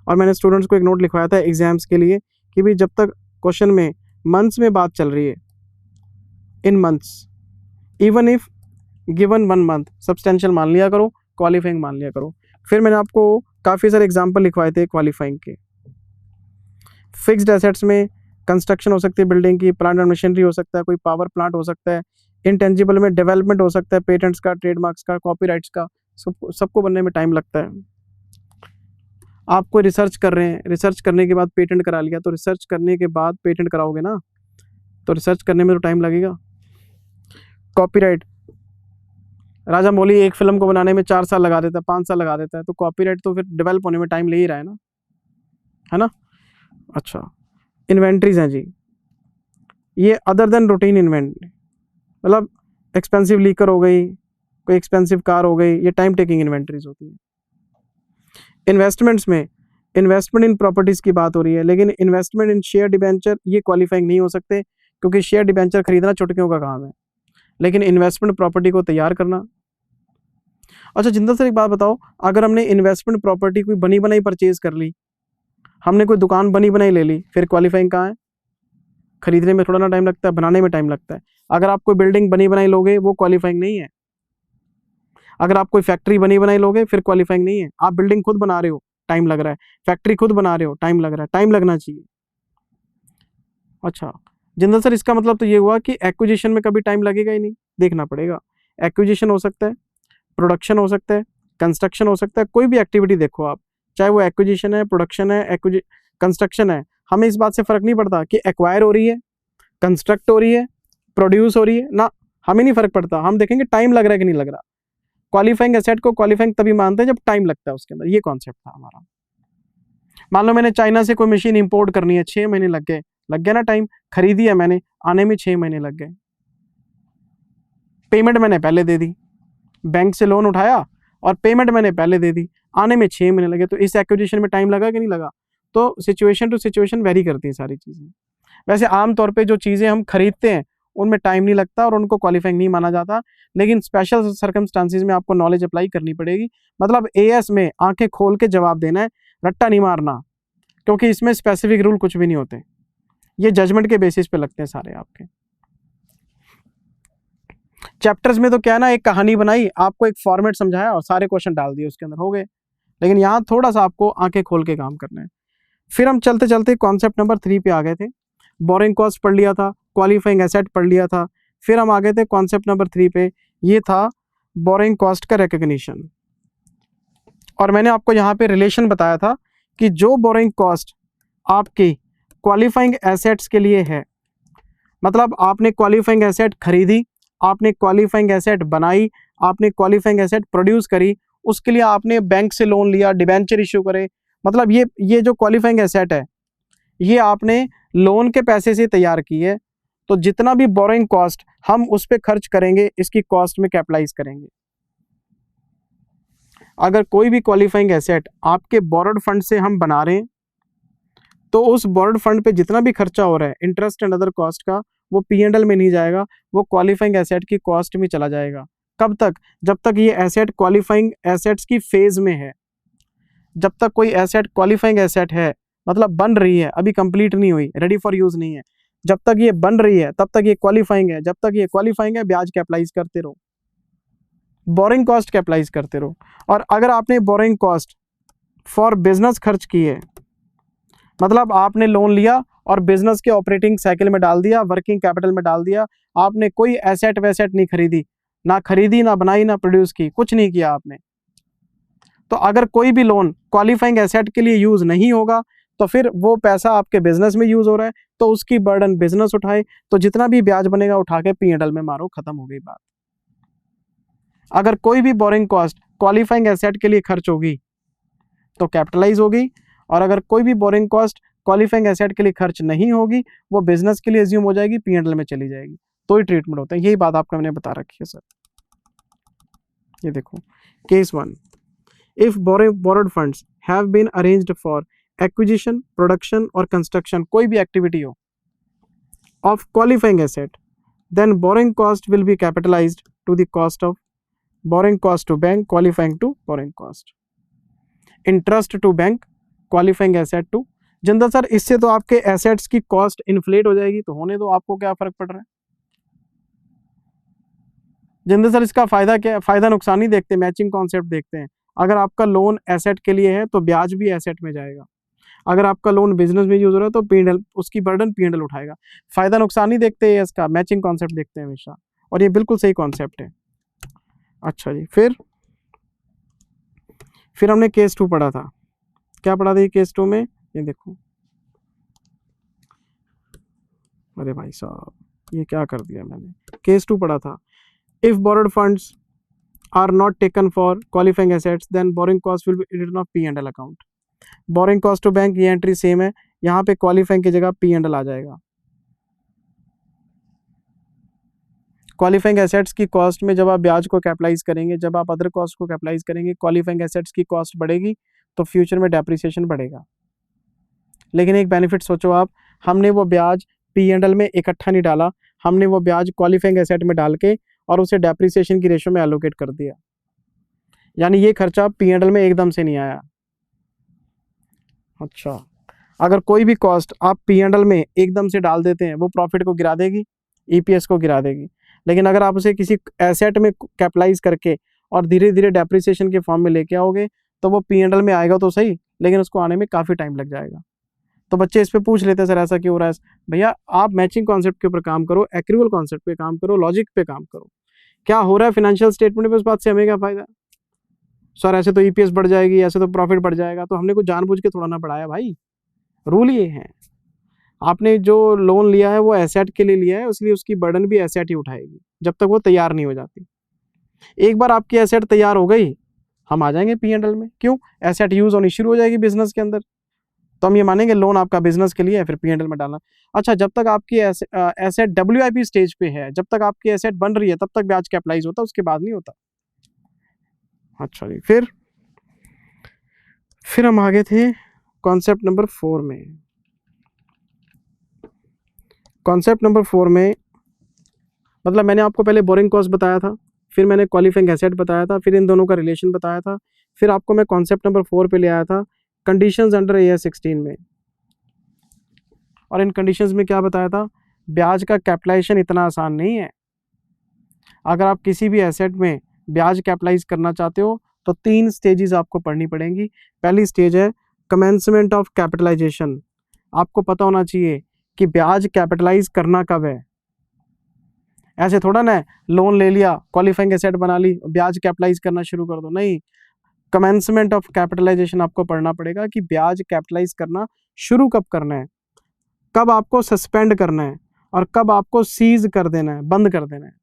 और मैंने स्टूडेंट्स को एक नोट लिखवाया था एग्जाम्स के लिए कि भाई जब तक क्वेश्चन में मंथ्स में बात चल रही है, in months, even if given 1 month, substantial मान लिया करो, क्वालिफाइंग मान लिया करो। फिर मैंने आपको काफ़ी सारे एग्जांपल लिखवाए थे क्वालिफाइंग के। फिक्स्ड एसेट्स में कंस्ट्रक्शन हो सकती है बिल्डिंग की, प्लांट एंड मशीनरी हो सकता है, कोई पावर प्लांट हो सकता है। इंटेंजिबल में डेवलपमेंट हो सकता है, पेटेंट्स का, ट्रेडमार्क्स का, कॉपीराइट्स का, सबको बनने में टाइम लगता है। आप कोई रिसर्च कर रहे हैं, रिसर्च करने के बाद पेटेंट करा लिया, तो रिसर्च करने के बाद पेटेंट कराओगे ना, तो रिसर्च करने में तो टाइम लगेगा। कॉपीराइट, राजा मौली एक फिल्म को बनाने में 4 साल लगा देता है, 5 साल लगा देता है, तो कॉपीराइट तो फिर डेवलप होने में टाइम ले ही रहा है ना। अच्छा, इन्वेंट्रीज हैं जी, ये अदर देन रूटीन इन्वेंट्री, मतलब एक्सपेंसिव लीकर हो गई, कोई एक्सपेंसिव कार हो गई, ये टाइम टेकिंग इन्वेंट्रीज होती है। इन्वेस्टमेंट्स में इन्वेस्टमेंट इन प्रॉपर्टीज़ की बात हो रही है, लेकिन इन्वेस्टमेंट इन शेयर डिबेंचर ये क्वालिफाइंग नहीं हो सकते, क्योंकि शेयर डिबेंचर खरीदना चुटकियों का काम है, लेकिन इन्वेस्टमेंट प्रॉपर्टी को तैयार करना। अच्छा जिंदल सर एक बात बताओ, अगर हमने इन्वेस्टमेंट प्रॉपर्टी कोई बनी बनाई परचेज कर ली, हमने कोई दुकान बनी बनाई ले ली, फिर क्वालिफाइंग कहाँ है? खरीदने में थोड़ा ना टाइम लगता है, बनाने में टाइम लगता है। अगर आप कोई बिल्डिंग बनी बनाई लोगे वो क्वालिफाइंग नहीं है। अगर आप कोई फैक्ट्री बनी बनाई लोगे फिर क्वालिफाइंग नहीं है। आप बिल्डिंग खुद बना रहे हो, टाइम लग रहा है, फैक्ट्री खुद बना रहे हो, टाइम लग रहा है, टाइम लगना चाहिए। अच्छा जिंदल सर इसका मतलब तो ये हुआ कि एक्विजिशन में कभी टाइम लगेगा ही नहीं, देखना पड़ेगा। एक्विजिशन हो सकता है, प्रोडक्शन हो सकता है, कंस्ट्रक्शन हो सकता है, कोई भी एक्टिविटी देखो आप, चाहे वो एक्विजिशन है, प्रोडक्शन है, कंस्ट्रक्शन है, हमें इस बात से फर्क नहीं पड़ता कि एक्वायर हो रही है, कंस्ट्रक्ट हो रही है, प्रोड्यूस हो रही है ना, हमें नहीं फर्क पड़ता। हम देखेंगे टाइम लग रहा है कि नहीं लग रहा। क्वालिफाइंग एसेट को क्वालिफाइंग तभी मानते हैं जब टाइम लगता है उसके अंदर, ये कॉन्सेप्ट था हमारा। मान लो मैंने चाइना से कोई मशीन इंपोर्ट करनी है, 6 महीने लग गया ना टाइम, खरीदी है मैंने, आने में 6 महीने लग गए, पेमेंट मैंने पहले दे दी, बैंक से लोन उठाया और पेमेंट मैंने पहले दे दी, आने में 6 महीने लगे, तो इस एक्विजिशन में टाइम लगा कि नहीं लगा? तो सिचुएशन टू सिचुएशन वेरी करती है सारी चीज़ें। वैसे आमतौर पे जो चीज़ें हम खरीदते हैं उनमें टाइम नहीं लगता और उनको क्वालिफाइंग नहीं माना जाता, लेकिन स्पेशल सर्कमस्टांसिस में आपको नॉलेज अप्लाई करनी पड़ेगी। मतलब एएस में आंखें खोल के जवाब देना है, रट्टा नहीं मारना, क्योंकि इसमें स्पेसिफिक रूल कुछ भी नहीं होते। ये जजमेंट के बेसिस पे लगते हैं सारे आपके। चैप्टर्स में तो क्या है ना, एक कहानी बनाई, आपको एक फॉर्मेट समझाया और सारे क्वेश्चन डाल दिए उसके अंदर, हो गए। लेकिन यहाँ थोड़ा सा आपको आंखें खोल के काम करना है। फिर हम चलते चलते कॉन्सेप्ट नंबर 3 पे आ गए थे। बोरिंग कॉस्ट पढ़ लिया था, क्वालिफाइंग एसेट पढ़ लिया था। फिर हम आ गए थे कॉन्सेप्ट नंबर 3 पे, ये था बोरिंग कॉस्ट का रिकग्निशन। और मैंने आपको यहाँ पे रिलेशन बताया था कि जो बोरिंग कॉस्ट आपकी क्वालिफाइंग एसेट्स के लिए है, मतलब आपने क्वालिफाइंग एसेट खरीदी, आपने क्वालिफाइंग एसेट बनाई, आपने क्वालिफाइंग एसेट प्रोड्यूस करी, उसके लिए आपने बैंक से लोन लिया, डिबेंचर इश्यू करे, मतलब ये जो क्वालिफाइंग एसेट है ये आपने लोन के पैसे से तैयार की है, तो जितना भी बोरिंग कॉस्ट हम उस पर खर्च करेंगे इसकी कॉस्ट में कैपिटलाइज करेंगे। अगर कोई भी क्वालिफाइंग एसेट आपके बोरोड फंड से हम बना रहे हैं तो उस बोरोड फंड पे जितना भी खर्चा हो रहा है इंटरेस्ट एंड अदर कॉस्ट का, वो P&L में नहीं जाएगा, वो क्वालिफाइंग एसेट की कॉस्ट में चला जाएगा। कब तक? जब तक ये एसेट क्वालिफाइंग एसेट्स की फेज में है। जब तक कोई एसेट क्वालिफाइंग एसेट है, मतलब बन रही है, अभी कंप्लीट नहीं हुई, रेडी फॉर यूज नहीं है, जब तक ये बन रही है तब तक ये क्वालिफाइंग है। जब तक ये क्वालिफाइंग है ब्याज कैपिटलाइज करते रहो, बोरिंग कॉस्ट कैपिटलाइज करते रहो। और अगर आपने बोरिंग कॉस्ट फॉर बिजनेस खर्च की है, मतलब आपने लोन लिया और बिजनेस के ऑपरेटिंग साइकिल में डाल दिया, वर्किंग कैपिटल में डाल दिया, आपने कोई एसेट वैसेट नहीं खरीदी, ना बनाई, ना प्रोड्यूस की, कुछ नहीं किया आपने, तो अगर कोई भी लोन क्वालिफाइंग एसेट के लिए यूज नहीं होगा तो फिर वो पैसा आपके बिजनेस में यूज हो रहा है तो उसकी बर्डन बिजनेस उठाए, तो जितना भी ब्याज बनेगा उठा के P&L में मारो, खत्म हो गई बात। अगर कोई भी बोरिंग कॉस्ट क्वालिफाइंग एसेट के लिए खर्च होगी तो कैपिटलाइज होगी, और अगर कोई भी बोरिंग कॉस्ट क्वालिफाइंग एसेट के लिए खर्च नहीं होगी वो बिजनेस के लिए एज्यूम हो जाएगी, P&L में चली जाएगी, तो ही ट्रीटमेंट होता है। यही बात आपको मैंने बता रखी है सर। ये देखो case 1, if borrowed funds have been arranged for acquisition, production और construction, कोई भी एक्टिविटी हो of qualifying asset, then borrowing cost will be capitalized to the cost of borrowing cost to bank, qualifying to borrowing cost, interest to bank, qualifying asset to। जिंदा sir इससे तो आपके assets की cost inflate हो जाएगी, तो होने दो, आपको क्या फर्क पड़ रहा है? जिंदा सर इसका फायदा क्या है? फायदा नुकसान ही देखते, मैचिंग कॉन्सेप्ट देखते हैं। अगर आपका लोन एसेट के लिए है तो ब्याज भी एसेट में जाएगा, अगर आपका लोन बिजनेस में यूज हो रहा है तो P&L, उसकी बर्डन P&L उठाएगा। फायदा नुकसान ही देखते हैं इसका, मैचिंग कॉन्सेप्ट देखते हैं हमेशा, और ये बिल्कुल सही कॉन्सेप्ट है। अच्छा जी, फिर हमने केस 2 पढ़ा था। क्या पढ़ा था ये केस 2 में? ये देखो, अरे भाई साहब ये क्या कर दिया मैंने। केस 2 पढ़ा था, if borrowed funds are not taken for qualifying assets then borrowing cost will be written off P&L account। borrowing cost to bank ये एंट्री सेम है, यहाँ पे क्वालिफाइंग की जगह P&L आ जाएगा। क्वालिफाइंग एसेट्स की कॉस्ट में जब आप ब्याज को कैपिटलाइज करेंगे, जब आप अदर कॉस्ट को कैपिटलाइज करेंगे, क्वालिफाइंग एसेट्स की कॉस्ट बढ़ेगी तो फ्यूचर में डेप्रिसिएशन बढ़ेगा। लेकिन एक बेनिफिट सोचो आप, हमने वो ब्याज P&L में इकट्ठा नहीं डाला, हमने वो ब्याज क्वालिफाइंग एसेट में डाल के और उसे डेप्रिसिएशन की रेशो में एलोकेट कर दिया, यानी ये खर्चा P&L में एकदम से नहीं आया। अच्छा, अगर कोई भी कॉस्ट आप P&L में एकदम से डाल देते हैं वो प्रॉफिट को गिरा देगी, EPS को गिरा देगी, लेकिन अगर आप उसे किसी एसेट में कैपिटलाइज करके और धीरे धीरे डेप्रिसिएशन के फॉर्म में लेके आओगे तो वो P&L में आएगा तो सही, लेकिन उसको आने में काफ़ी टाइम लग जाएगा। तो बच्चे इस पे पूछ लेते हैं सर ऐसा क्यों हो रहा है? भैया आप मैचिंग कॉन्सेप्ट के ऊपर काम करो, एक्रूअल कॉन्सेप्ट पे काम करो, लॉजिक पे काम करो, क्या हो रहा है फिनेंशियल स्टेटमेंट पे, उस बात से हमें क्या फायदा? सर ऐसे तो EPS बढ़ जाएगी, ऐसे तो प्रॉफिट बढ़ जाएगा, तो हमने कुछ जानबूझ के थोड़ा ना बढ़ाया भाई, रूल ये है। आपने जो लोन लिया है वो एसेट के लिए लिया है, इसलिए उसकी बर्डन भी एसेट ही उठाएगी जब तक वो तैयार नहीं हो जाती। एक बार आपकी एसेट तैयार हो गई हम आ जाएंगे P&L में, क्यों? एसेट यूज होनी शुरू हो जाएगी बिजनेस के अंदर, तो हम ये मानेंगे लोन आपका बिजनेस के लिए है, फिर P&L में डालना। अच्छा, जब तक आपकी एसेट WIP स्टेज पे है, जब तक आपकी एसेट बन रही है तब तक ब्याज कैपिटलाइज होता है, उसके बाद नहीं होता। अच्छा जी, फिर हम आगे थे कॉन्सेप्ट नंबर 4 में। कॉन्सेप्ट नंबर 4 में मतलब मैंने आपको पहले बोरिंग कॉस्ट बताया था, फिर मैंने क्वालिफाइंग एसेट बताया था, फिर इन दोनों का रिलेशन बताया था, फिर आपको मैं कॉन्सेप्ट नंबर 4 पे ले आया था, कंडीशंस अंडर AS 16 में। और इन कंडीशंस में क्या बताया था, ब्याज का कैपिटलाइजेशन इतना आसान नहीं है। अगर आप किसी भी एसेट में ब्याज कैपिटलाइज करना चाहते हो तो 3 स्टेजेस आपको पढ़नी पड़ेंगी। पहली स्टेज है कमेंसमेंट ऑफ कैपिटलाइजेशन। आपको पता होना चाहिए कि ब्याज कैपिटलाइज करना कब है। ऐसे थोड़ा ना लोन ले लिया, क्वालिफाइंग एसेट बना ली, ब्याज कैपिटलाइज करना शुरू कर दो, नहीं। कमेंसमेंट ऑफ कैपिटलाइजेशन आपको पढ़ना पड़ेगा कि ब्याज कैपिटलाइज करना शुरू कब करना है, कब आपको सस्पेंड करना है और कब आपको सीज कर देना है, बंद कर देना है।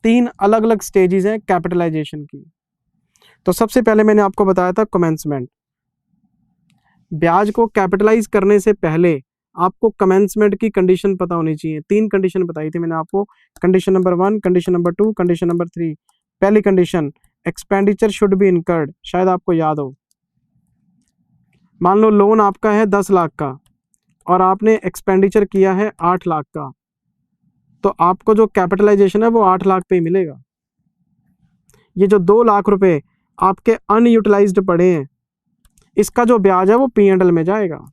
3 अलग अलग स्टेजेस हैं कैपिटलाइजेशन की। तो सबसे पहले मैंने आपको बताया था कमेंसमेंट। ब्याज को कैपिटलाइज करने से पहले आपको कमेंसमेंट की कंडीशन पता होनी चाहिए। 3 कंडीशन बताई थी मैंने आपको, condition number 1, condition number 2, condition number 3। पहली condition, expenditure should be incurred. शायद आपको याद हो, मान लो लोन आपका है 10 लाख का और आपने एक्सपेंडिचर किया है 8 लाख का, तो आपको जो कैपिटलाइजेशन है वो 8 लाख पे ही मिलेगा। ये जो 2 लाख रुपए आपके अनयूटिलाइज्ड पड़े हैं, इसका जो ब्याज है वो P&L में जाएगा।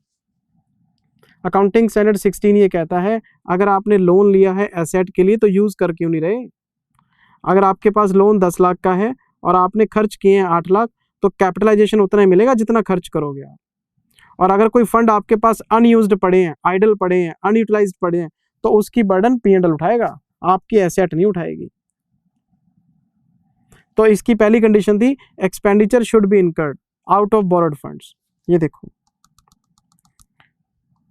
अकाउंटिंग स्टैंडर्ड 16 ये कहता है अगर आपने लोन लिया है एसेट के लिए तो यूज कर क्यों नहीं रहे। अगर आपके पास लोन 10 लाख का है और आपने खर्च किए हैं 8 लाख, तो कैपिटलाइजेशन उतना ही मिलेगा जितना खर्च करोगे आप। और अगर कोई फंड आपके पास अनयूज्ड पड़े हैं, आइडल पड़े हैं, अनयूटिलाइज्ड पड़े हैं, तो उसकी बर्डन P&L उठाएगा, आपकी एसेट नहीं उठाएगी। तो इसकी पहली कंडीशन थी expenditure should be incurred out of borrowed funds. ये देखो,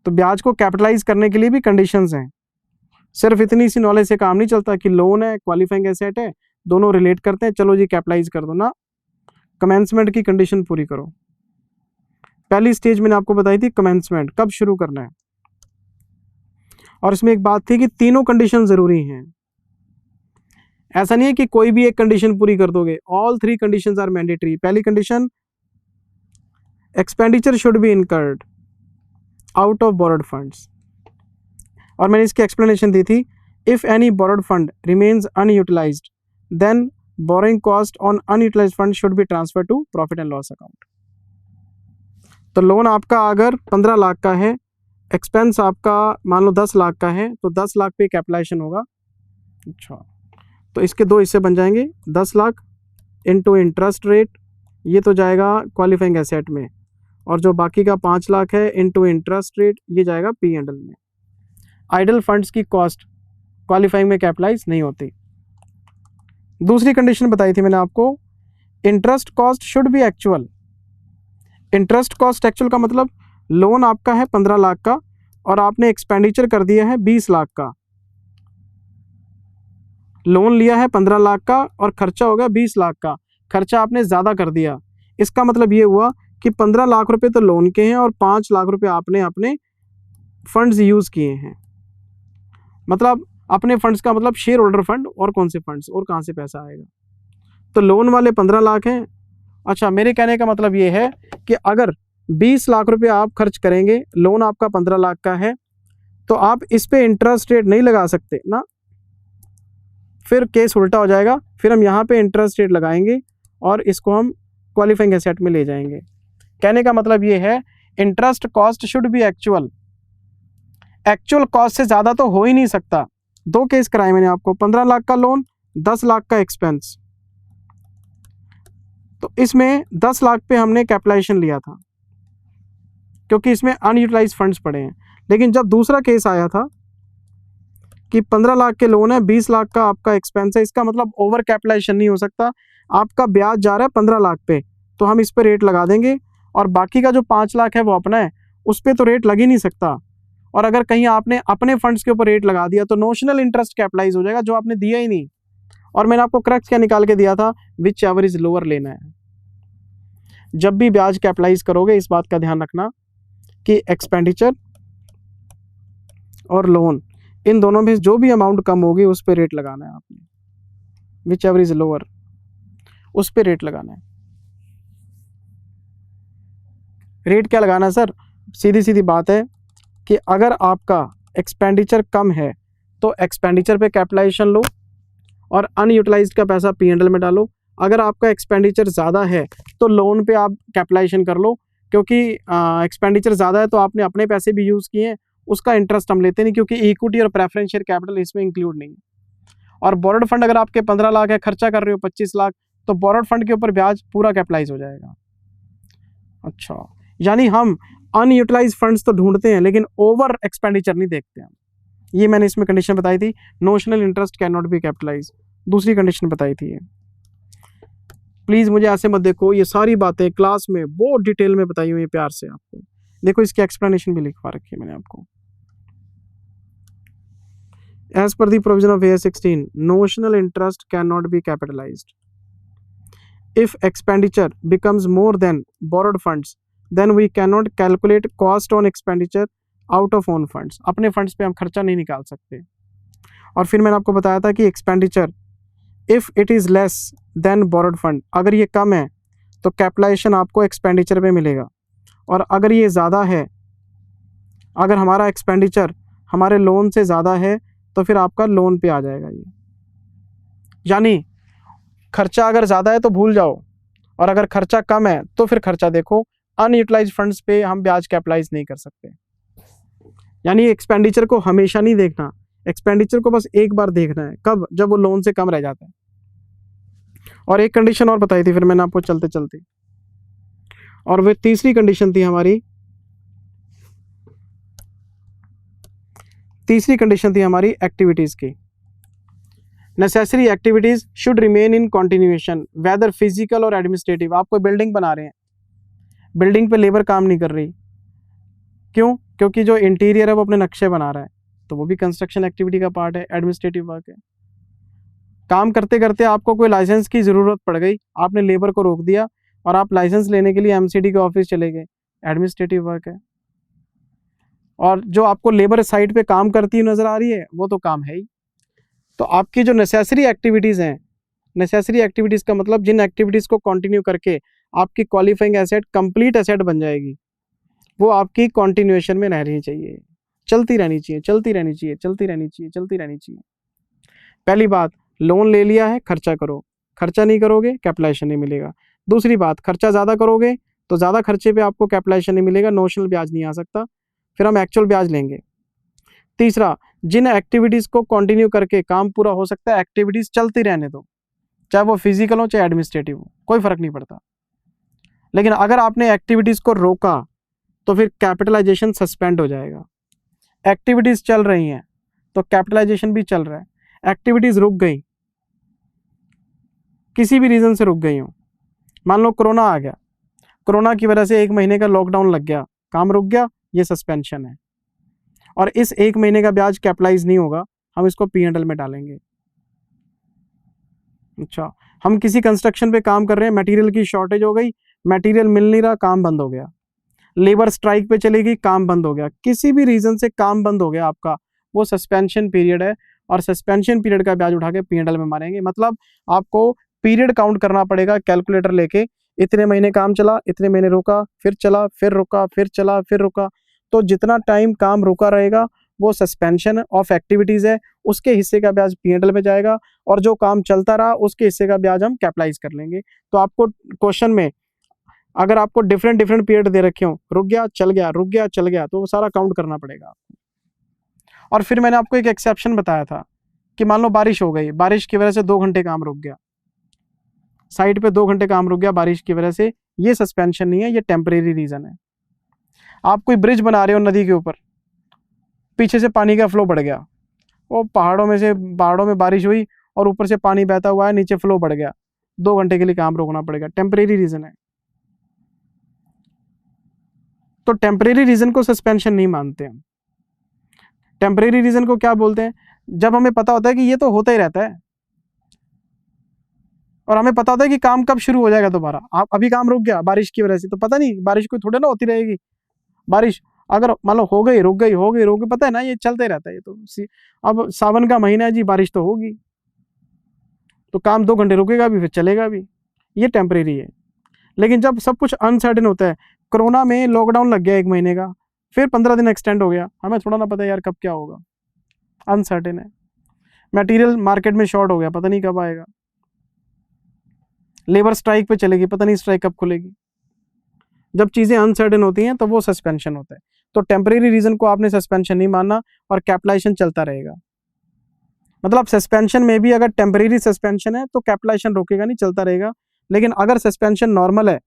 तो ब्याज को कैपिटलाइज करने के लिए भी कंडीशंस हैं। सिर्फ इतनी सी नॉलेज से काम नहीं चलता कि लोन है, क्वालिफाइंग एसेट है, दोनों रिलेट करते हैं, चलो जी कैपिटलाइज कर दो ना। कमेंसमेंट की कंडीशन पूरी करो। पहली स्टेज मैंने आपको बताई थी कमेंसमेंट, कब शुरू करना है। और इसमें एक बात थी कि तीनों कंडीशन जरूरी हैं। ऐसा नहीं है कि कोई भी एक कंडीशन पूरी कर दोगे, ऑल 3 कंडीशंस आर मैंडेटरी। पहली condition, expenditure should be incurred out of borrowed funds. और मैंने इसकी एक्सप्लेनेशन दी थी, if any borrowed fund remains unutilized then borrowing cost on unutilized fund should be transfer to profit and loss account. तो loan आपका अगर 15 लाख का है, एक्सपेंस आपका मान लो 10 लाख का है, तो 10 लाख पे कैपिटलाइजेशन होगा। अच्छा, तो इसके 2 हिस्से बन जाएंगे, 10 लाख इनटू इंटरेस्ट रेट, ये तो जाएगा क्वालिफाइंग एसेट में, और जो बाकी का 5 लाख है इनटू इंटरेस्ट रेट, ये जाएगा P&L में। आइडल फंड्स की कॉस्ट क्वालिफाइंग में कैपिटलाइज नहीं होती। दूसरी कंडीशन बताई थी मैंने आपको, interest cost should be actual. Interest cost actual का मतलब, लोन आपका है 15 लाख का और आपने एक्सपेंडिचर कर दिया है 20 लाख का। लोन लिया है 15 लाख का और खर्चा हो गया 20 लाख का, खर्चा आपने ज़्यादा कर दिया। इसका मतलब ये हुआ कि 15 लाख रुपए तो लोन के हैं और 5 लाख रुपए आपने अपने फंड्स यूज़ किए हैं। मतलब अपने फंड्स का मतलब शेयर होल्डर फंड, और कौन से फंड्स, और कहाँ से पैसा आएगा। तो लोन वाले 15 लाख हैं। अच्छा, मेरे कहने का मतलब ये है कि अगर 20 लाख रुपए आप खर्च करेंगे, लोन आपका 15 लाख का है, तो आप इस पे इंटरेस्ट रेट नहीं लगा सकते ना, फिर केस उल्टा हो जाएगा। फिर हम यहाँ पे इंटरेस्ट रेट लगाएंगे और इसको हम क्वालिफाइंग एसेट में ले जाएंगे। कहने का मतलब ये है, interest cost should be actual. Actual cost से ज़्यादा तो हो ही नहीं सकता। 2 केस कराए मैंने आपको, 15 लाख का लोन, 10 लाख का एक्सपेंस। तो इसमें 10 लाख पे हमने कैपिटलाइजेशन लिया था क्योंकि इसमें अनयूटिलाइज फंड्स पड़े हैं। लेकिन जब दूसरा केस आया था कि 15 लाख के लोन है, 20 लाख का आपका एक्सपेंस है, इसका मतलब ओवर कैपिटलाइजेशन नहीं हो सकता। आपका ब्याज जा रहा है 15 लाख पे, तो हम इस पे रेट लगा देंगे, और बाकी का जो 5 लाख है वो अपना है, उस पर तो रेट लग ही नहीं सकता। और अगर कहीं आपने अपने फंड्स के ऊपर रेट लगा दिया तो नोशनल इंटरेस्ट कैपिटलाइज हो जाएगा, जो आपने दिया ही नहीं। और मैंने आपको क्रक्स क्या निकाल के दिया था, विच एवर इज लोअर लेना है। जब भी ब्याज कैपिटलाइज करोगे इस बात का ध्यान रखना कि एक्सपेंडिचर और लोन, इन दोनों में जो भी अमाउंट कम होगी उस पर रेट लगाना है आपने, विच एवर इज लोअर, उस पर रेट लगाना है। रेट क्या लगाना है सर, सीधी सीधी बात है कि अगर आपका एक्सपेंडिचर कम है तो एक्सपेंडिचर पे कैपिटलाइजेशन लो और अनयूटिलाइज्ड का पैसा P&L में डालो। अगर आपका एक्सपेंडिचर ज़्यादा है तो लोन पे आप कैपिटलाइजेशन कर लो, क्योंकि एक्सपेंडिचर ज़्यादा है तो आपने अपने पैसे भी यूज़ किए हैं उसका इंटरेस्ट हम लेते नहीं, क्योंकि इक्विटी और प्रेफरेंस शेयर कैपिटल इसमें इंक्लूड नहीं है। और बोरोड फंड अगर आपके 15 लाख है, खर्चा कर रहे हो 25 लाख, तो बोरोड फंड के ऊपर ब्याज पूरा कैपिटलाइज हो जाएगा। अच्छा, यानी हम अनयूटिलाइज फंड्स तो ढूंढते हैं लेकिन ओवर एक्सपेंडिचर नहीं देखते हैं। ये मैंने इसमें कंडीशन बताई थी, notional interest can not be capitalize, दूसरी कंडीशन बताई थी ये। प्लीज मुझे ऐसे मत देखो, ये सारी बातें क्लास में बहुत डिटेल में बताई हुई है प्यार से आपको। देखो इसकी एक्सप्लेनेशन भी लिखवा रखी है मैंने आपको। As per the provision of AS16, notional interest cannot be capitalized. If expenditure becomes more than borrowed funds, then we cannot calculate cost on expenditure out of own funds. अपने फंड्स पे हम खर्चा नहीं निकाल सकते। और फिर मैंने आपको बताया था कि expenditure if it is less than borrowed fund, अगर ये कम है तो कैपिटलाइजेशन आपको एक्सपेंडिचर पे मिलेगा, और अगर ये ज़्यादा है, अगर हमारा एक्सपेंडिचर हमारे लोन से ज़्यादा है तो फिर आपका लोन पे आ जाएगा ये। यानी खर्चा अगर ज़्यादा है तो भूल जाओ, और अगर खर्चा कम है तो फिर खर्चा देखो। अनयूटिलाइज फंड्स पे हम ब्याज कैपिटलाइज नहीं कर सकते। यानी एक्सपेंडिचर को हमेशा नहीं देखना, एक्सपेंडिचर को बस एक बार देखना है, कब? जब वो लोन से कम रह जाता है। और एक कंडीशन और बताई थी फिर मैंने आपको चलते चलते, और वे तीसरी कंडीशन थी हमारी, एक्टिविटीज की। Necessary activities should remain in continuation whether physical और एडमिनिस्ट्रेटिव। आपको बिल्डिंग बना रहे हैं, बिल्डिंग पे लेबर काम नहीं कर रही, क्यों? क्योंकि जो इंटीरियर है वो अपने नक्शे बना रहा है, तो वो भी कंस्ट्रक्शन एक्टिविटी का पार्ट है, एडमिनिस्ट्रेटिव वर्क है। काम करते करते आपको कोई लाइसेंस की ज़रूरत पड़ गई, आपने लेबर को रोक दिया और आप लाइसेंस लेने के लिए एमसीडी के ऑफिस चले गए, एडमिनिस्ट्रेटिव वर्क है। और जो आपको लेबर साइट पे काम करती नज़र आ रही है वो तो काम है ही। तो आपकी जो नेसेसरी एक्टिविटीज़ हैं, नेसेसरी एक्टिविटीज़ का मतलब जिन एक्टिविटीज़ को कंटिन्यू करके आपकी क्वालिफाइंग एसेट कंप्लीट एसेट बन जाएगी, वो आपकी कंटिन्यूएशन में रहनी चाहिए, चलती रहनी चाहिए, चलती रहनी चाहिए, चलती रहनी चाहिए, चलती रहनी चाहिए। पहली बात, लोन ले लिया है, खर्चा करो, खर्चा नहीं करोगे कैपिटलाइजेशन नहीं मिलेगा। दूसरी बात, खर्चा ज़्यादा करोगे तो ज़्यादा खर्चे पे आपको कैपिटलाइजेशन नहीं मिलेगा, नोशनल ब्याज नहीं आ सकता, फिर हम एक्चुअल ब्याज लेंगे। तीसरा, जिन एक्टिविटीज़ को कंटिन्यू करके काम पूरा हो सकता है, एक्टिविटीज़ चलती रहने दो, चाहे वो फिजिकल हो चाहे एडमिनिस्ट्रेटिव हो, कोई फ़र्क नहीं पड़ता। लेकिन अगर आपने एक्टिविटीज़ को रोका तो फिर कैपिटलाइजेशन सस्पेंड हो जाएगा। एक्टिविटीज़ चल रही हैं तो कैपिटलाइजेशन भी चल रहा है, एक्टिविटीज़ रुक गई, किसी भी रीज़न से रुक गई हो, मान लो कोरोना आ गया, कोरोना की वजह से 1 महीने का लॉकडाउन लग गया, काम रुक गया, ये सस्पेंशन है, और इस 1 महीने का ब्याज कैपिटलाइज नहीं होगा, हम इसको P&L में डालेंगे। अच्छा, हम किसी कंस्ट्रक्शन पे काम कर रहे हैं, मटेरियल की शॉर्टेज हो गई, मटेरियल मिल नहीं रहा, काम बंद हो गया, लेबर स्ट्राइक पे चली गई, काम बंद हो गया, किसी भी रीज़न से काम बंद हो गया आपका, वो सस्पेंशन पीरियड है, और सस्पेंशन पीरियड का ब्याज उठा के P&L में मारेंगे। मतलब आपको पीरियड काउंट करना पड़ेगा कैलकुलेटर लेके, इतने महीने काम चला, इतने महीने रुका, फिर चला, फिर रुका, फिर चला, फिर रुका, तो जितना टाइम काम रुका रहेगा वो सस्पेंशन ऑफ एक्टिविटीज़ है, उसके हिस्से का ब्याज P&L में जाएगा, और जो काम चलता रहा उसके हिस्से का ब्याज हम कैपिटलाइज कर लेंगे। तो आपको क्वेश्चन में अगर आपको डिफरेंट पीरियड दे रखे हो, रुक गया चल गया, रुक गया चल गया, तो वो सारा काउंट करना पड़ेगा आपको। और फिर मैंने आपको एक एक्सेप्शन बताया था कि मान लो बारिश हो गई, बारिश की वजह से 2 घंटे काम रुक गया, साइड पे 2 घंटे काम रुक गया बारिश की वजह से, ये सस्पेंशन नहीं है, ये टेम्परेरी रीज़न है। आप कोई ब्रिज बना रहे हो नदी के ऊपर, पीछे से पानी का फ्लो बढ़ गया, वो पहाड़ों में बारिश हुई और ऊपर से पानी बहता हुआ है, नीचे फ्लो बढ़ गया, 2 घंटे के लिए काम रोकना पड़ेगा, टेम्परेरी रीज़न है। तो टेम्परेरी रीज़न को सस्पेंशन नहीं मानते हम। टेम्परेरी रीज़न को क्या बोलते हैं? जब हमें पता होता है कि ये तो होता ही रहता है, और हमें पता होता है कि काम कब शुरू हो जाएगा दोबारा। आप अभी काम रुक गया बारिश की वजह से, तो पता नहीं बारिश कोई थोड़े ना होती रहेगी, बारिश अगर मान लो हो गई, रुक गई, हो गई, रुक गई, पता है ना, ये चलते ही रहता है। ये तो अब सावन का महीना है जी, बारिश तो होगी, तो काम 2 घंटे रुकेगा भी, फिर चलेगा भी, ये टेम्परेरी है। लेकिन जब सब कुछ अनसर्टेन होता है, कोरोना में लॉकडाउन लग गया 1 महीने का, फिर 15 दिन एक्सटेंड हो गया, हमें थोड़ा ना पता यार कब क्या होगा, अनसर्टेन है। मटेरियल मार्केट में शॉर्ट हो गया, पता नहीं कब आएगा, लेबर स्ट्राइक पे चलेगी, पता नहीं स्ट्राइक कब खुलेगी। जब चीज़ें अनसर्टेन होती हैं तो वो सस्पेंशन होता है। तो टेम्परेरी रीजन को आपने सस्पेंशन नहीं मानना और कैपिटलाइजेशन चलता रहेगा। मतलब सस्पेंशन में भी अगर टेम्परेरी सस्पेंशन है तो कैपिटलाइजेशन रुकेगा नहीं, चलता रहेगा। लेकिन अगर सस्पेंशन नॉर्मल है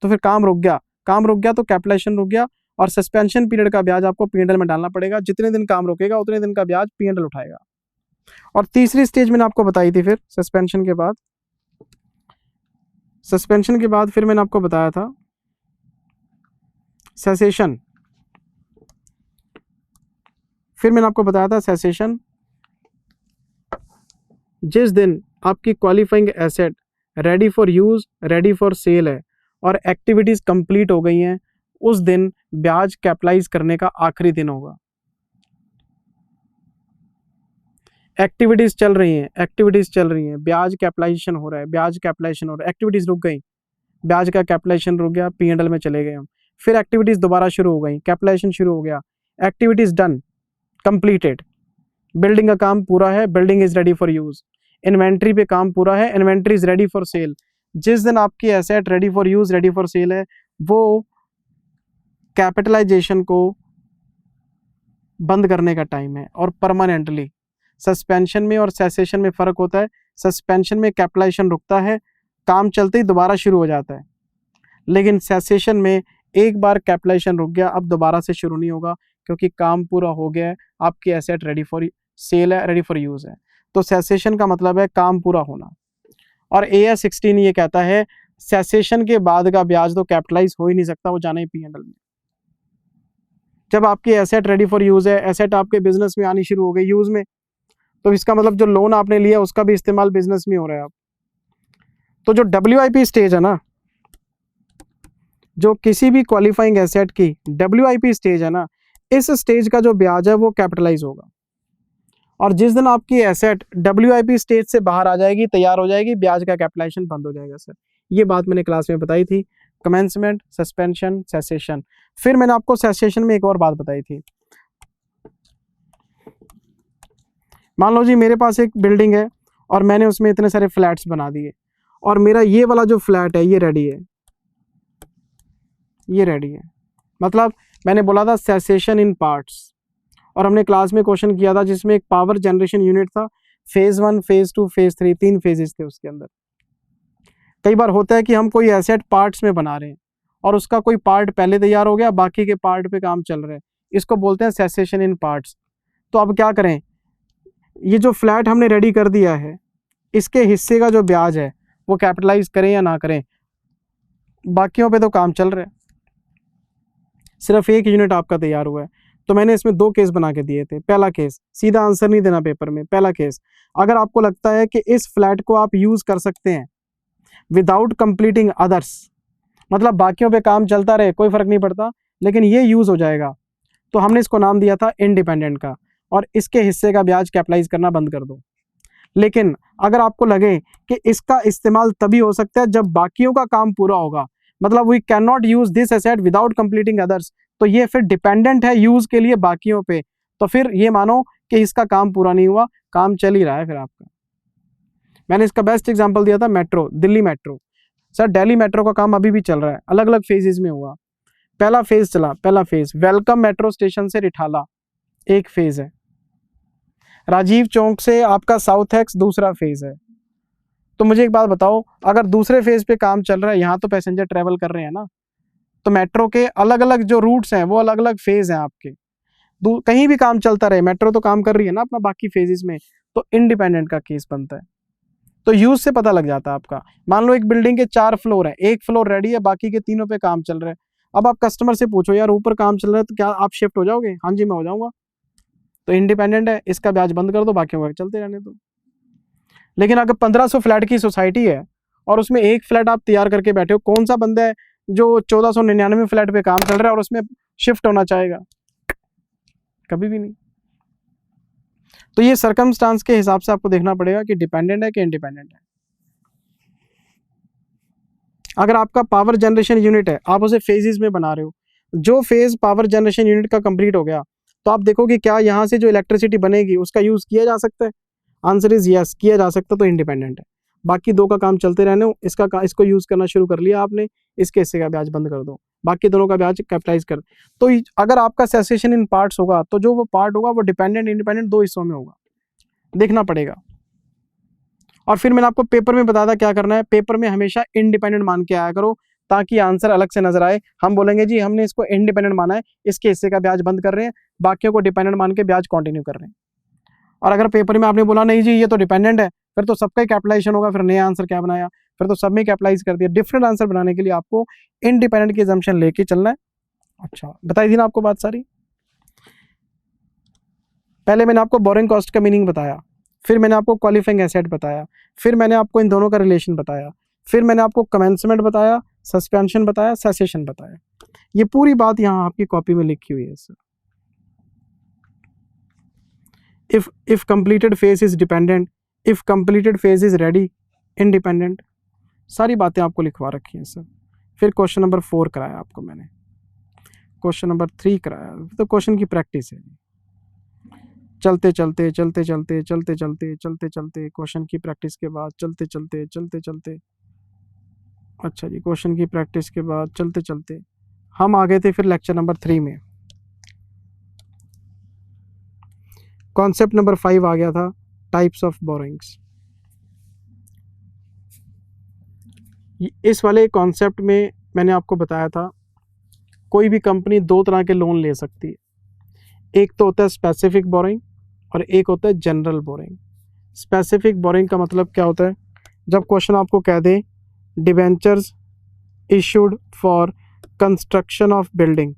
तो फिर काम रुक गया तो कैपिटलाइजेशन रुक गया, और सस्पेंशन पीरियड का ब्याज आपको पीएनएल में डालना पड़ेगा। जितने दिन काम रुकेगा उतने दिन का ब्याज पीएनएल उठाएगा। और तीसरी स्टेज मैंने आपको बताई थी, फिर सस्पेंशन के बाद फिर मैंने आपको बताया था सेसेशन। जिस दिन आपकी qualifying asset ready for use, ready for sale है और एक्टिविटीज कंप्लीट हो गई हैं, उस दिन ब्याज कैपिटलाइज करने का आखिरी दिन होगा। एक्टिविटीज चल रही हैं, ब्याज कैपिटलाइजेशन हो रहा है, एक्टिविटीज रुक गई, ब्याज का कैपिटलाइजेशन रुक गया, पीएनएल में चले गए हम। फिर एक्टिविटीज दोबारा शुरू हो गई, कैपिटलाइजेशन शुरू हो गया, एक्टिविटीज डन, कंप्लीटेड, बिल्डिंग का काम पूरा है, building is ready for use, inventory पे काम पूरा है, inventory is ready for sale. जिस दिन आपकी asset ready for use, ready for sale है, वो कैपिटलाइजेशन को बंद करने का टाइम है। और परमानेंटली सस्पेंशन में और सेसेशन में फ़र्क होता है। सस्पेंशन में कैपिटलाइजेशन रुकता है, काम चलते ही दोबारा शुरू हो जाता है, लेकिन सेसेशन में एक बार कैपिटलाइजेशन रुक गया, अब दोबारा से शुरू नहीं होगा, क्योंकि काम पूरा हो गया है, आपकी एसेट रेडी फॉर सेल है, रेडी फॉर यूज़ है। तो सेसेशन का मतलब है काम पूरा होना। और AS 16 ये कहता है सेसेशन के बाद का ब्याज तो कैपिटलाइज हो ही नहीं सकता, वो जाना ही पीएनएल में। जब आपकी एसेट रेडी फॉर यूज़ है, एसेट आपके बिजनेस में आनी शुरू हो गई यूज़ में, तो इसका मतलब जो लोन आपने लिया उसका भी इस्तेमाल बिजनेस में हो रहा है आप। तो जो WIP स्टेज है ना, जो किसी भी क्वालिफाइंग एसेट की WIP स्टेज है ना, इस स्टेज का जो ब्याज है वो कैपिटलाइज होगा। और जिस दिन आपकी एसेट WIP स्टेज से बाहर आ जाएगी, तैयार हो जाएगी, ब्याज का कैपिटलाइजेशन बंद हो जाएगा सर। ये बात मैंने क्लास में बताई थी, कमेंसमेंट, सस्पेंशन, सेसेशन। फिर मैंने आपको सेसेशन में एक और बात बताई थी। मान लो जी मेरे पास एक बिल्डिंग है और मैंने उसमें इतने सारे फ्लैट्स बना दिए, और मेरा ये वाला जो फ्लैट है ये रेडी है, मतलब मैंने बोला था सेसेशन इन पार्ट्स, और हमने क्लास में क्वेश्चन किया था जिसमें एक पावर जनरेशन यूनिट था, फेज 1, फेज 2, फेज 3, 3 फेजेस थे उसके अंदर। कई बार होता है कि हम कोई एसेट पार्ट्स में बना रहे हैं और उसका कोई पार्ट पहले तैयार हो गया, बाकी के पार्ट पे काम चल रहा है, इसको बोलते हैं सेसेशन इन पार्ट्स। तो अब क्या करें, ये जो फ्लैट हमने रेडी कर दिया है, इसके हिस्से का जो ब्याज है वो कैपिटलाइज करें या ना करें, बाकियों पे तो काम चल रहा है, सिर्फ एक यूनिट आपका तैयार हुआ है। तो मैंने इसमें 2 केस बना के दिए थे। पहला केस, सीधा आंसर नहीं देना पेपर में, पहला केस, अगर आपको लगता है कि इस फ्लैट को आप यूज कर सकते हैं विदाउट कंप्लीटिंग अदर्स, मतलब बाकियों पे काम चलता रहे, कोई फर्क नहीं पड़ता, लेकिन ये यूज हो जाएगा, तो हमने इसको नाम दिया था इंडिपेंडेंट का, और इसके हिस्से का ब्याज कैपिटलाइज करना बंद कर दो। लेकिन अगर आपको लगे कि इसका इस्तेमाल तभी हो सकता है जब बाकियों का काम पूरा होगा, मतलब we can not use this asset without completing others, तो ये फिर डिपेंडेंट है यूज के लिए बाकियों पे, तो फिर ये मानो कि इसका काम पूरा नहीं हुआ, काम चल ही रहा है फिर आपका। मैंने इसका बेस्ट एग्जांपल दिया था metro, Delhi metro. Sir Delhi metro का काम अभी भी चल रहा है, अलग अलग फेजेस में हुआ। पहला फेज चला, पहला फेज वेलकम मेट्रो स्टेशन से रिठाला, एक फेज है। राजीव चौक से आपका साउथ एक्स दूसरा फेज है। तो मुझे एक बात बताओ, अगर दूसरे फेज पे काम चल रहा है, यहाँ तो पैसेंजर ट्रेवल कर रहे हैं ना, तो मेट्रो के अलग अलग जो रूट्स हैं वो अलग अलग फेज हैं आपके, कहीं भी काम चलता रहे, मेट्रो तो काम कर रही है ना अपना बाकी फेजेस में, तो इंडिपेंडेंट का केस बनता है। तो यूज से पता लग जाता है आपका। मान लो एक बिल्डिंग के 4 फ्लोर है, एक फ्लोर रेडी है, बाकी के तीनों पे काम चल रहा है। अब आप कस्टमर से पूछो यार ऊपर काम चल रहा है तो क्या आप शिफ्ट हो जाओगे? हाँ जी मैं हो जाऊंगा। तो इंडिपेंडेंट है, इसका ब्याज बंद कर दो, बाकी चलते रहने दो। लेकिन अगर 1500 फ्लैट की सोसाइटी है और उसमें एक फ्लैट आप तैयार करके बैठे हो, कौन सा बंदा है जो 1499 फ्लैट पे काम चल रहा है और उसमें शिफ्ट होना चाहेगा? कभी भी नहीं। तो ये सर्कमस्टांस के हिसाब से आपको देखना पड़ेगा कि डिपेंडेंट है कि इंडिपेंडेंट है। अगर आपका पावर जनरेशन यूनिट है, आप उसे फेजेस में बना रहे हो, जो फेज पावर जनरेशन यूनिट का कंप्लीट हो गया तो आप देखो कि क्या यहाँ से जो इलेक्ट्रिसिटी बनेगी उसका यूज किया जा सकता है। आंसर इज यस, किया जा सकता, तो इंडिपेंडेंट है। बाकी 2 का काम चलते रहने, इसको यूज करना शुरू कर लिया आपने, इसके हिस्से का ब्याज बंद कर दो। बाकी दोनों का ब्याज कैपिटलाइज कर। तो अगर आपका सेसेशन इन पार्ट्स होगा तो जो वो पार्ट होगा वो डिपेंडेंट इंडिपेंडेंट दो हिस्सों में होगा, देखना पड़ेगा। और फिर मैंने आपको पेपर में बताया था क्या करना है, पेपर में हमेशा इंडिपेंडेंट मान के आया करो ताकि आंसर अलग से नजर आए। हम बोलेंगे जी हमने इसको इंडिपेंडेंट माना है, इसके हिस्से का ब्याज बंद कर रहे हैं, बाकियों को डिपेंडेंट मान के ब्याज कंटिन्यू कर रहे हैं। और अगर पेपर में आपने बोला नहीं जी ये तो डिपेंडेंट है, फिर तो सबका ही कैपिटलाइजेशन होगा, फिर नया आंसर क्या बनाया, फिर तो सब में कैपिटलाइज कर दिया। डिफरेंट आंसर बनाने के लिए आपको इंडिपेंडेंट की अजम्पशन लेके चलना है। अच्छा बताई थी ना आपको बात सारी। पहले मैंने आपको बोरिंग कॉस्ट का मीनिंग बताया, फिर मैंने आपको क्वालिफाइंग एसेट बताया, फिर मैंने आपको इन दोनों का रिलेशन बताया, फिर मैंने आपको कमेंसमेंट बताया, सस्पेंशन बताया, सेसेशन बताया। ये पूरी बात यहाँ आपकी कॉपी में लिखी हुई है sir. if completed phase is dependent, if completed phase is ready, independent, सारी बातें आपको लिखवा रखी हैं सर। फिर क्वेश्चन नंबर 4 कराया आपको मैंने, क्वेश्चन नंबर 3 कराया, तो क्वेश्चन की प्रैक्टिस है। चलते चलते चलते चलते चलते चलते चलते चलते क्वेश्चन की प्रैक्टिस के बाद चलते चलते चलते चलते, अच्छा जी क्वेश्चन की प्रैक्टिस के बाद चलते चलते हम आ गए थे फिर लेक्चर नंबर 3 में। कॉन्सेप्ट नंबर 5 आ गया था, टाइप्स ऑफ बोरोइंग्स। इस वाले कॉन्सेप्ट में मैंने आपको बताया था कोई भी कंपनी दो तरह के लोन ले सकती है, एक तो होता है स्पेसिफिक बोरोइंग और एक होता है जनरल बोरोइंग। स्पेसिफिक बोरोइंग का मतलब क्या होता है, जब क्वेश्चन आपको कह दे debentures issued for construction of building,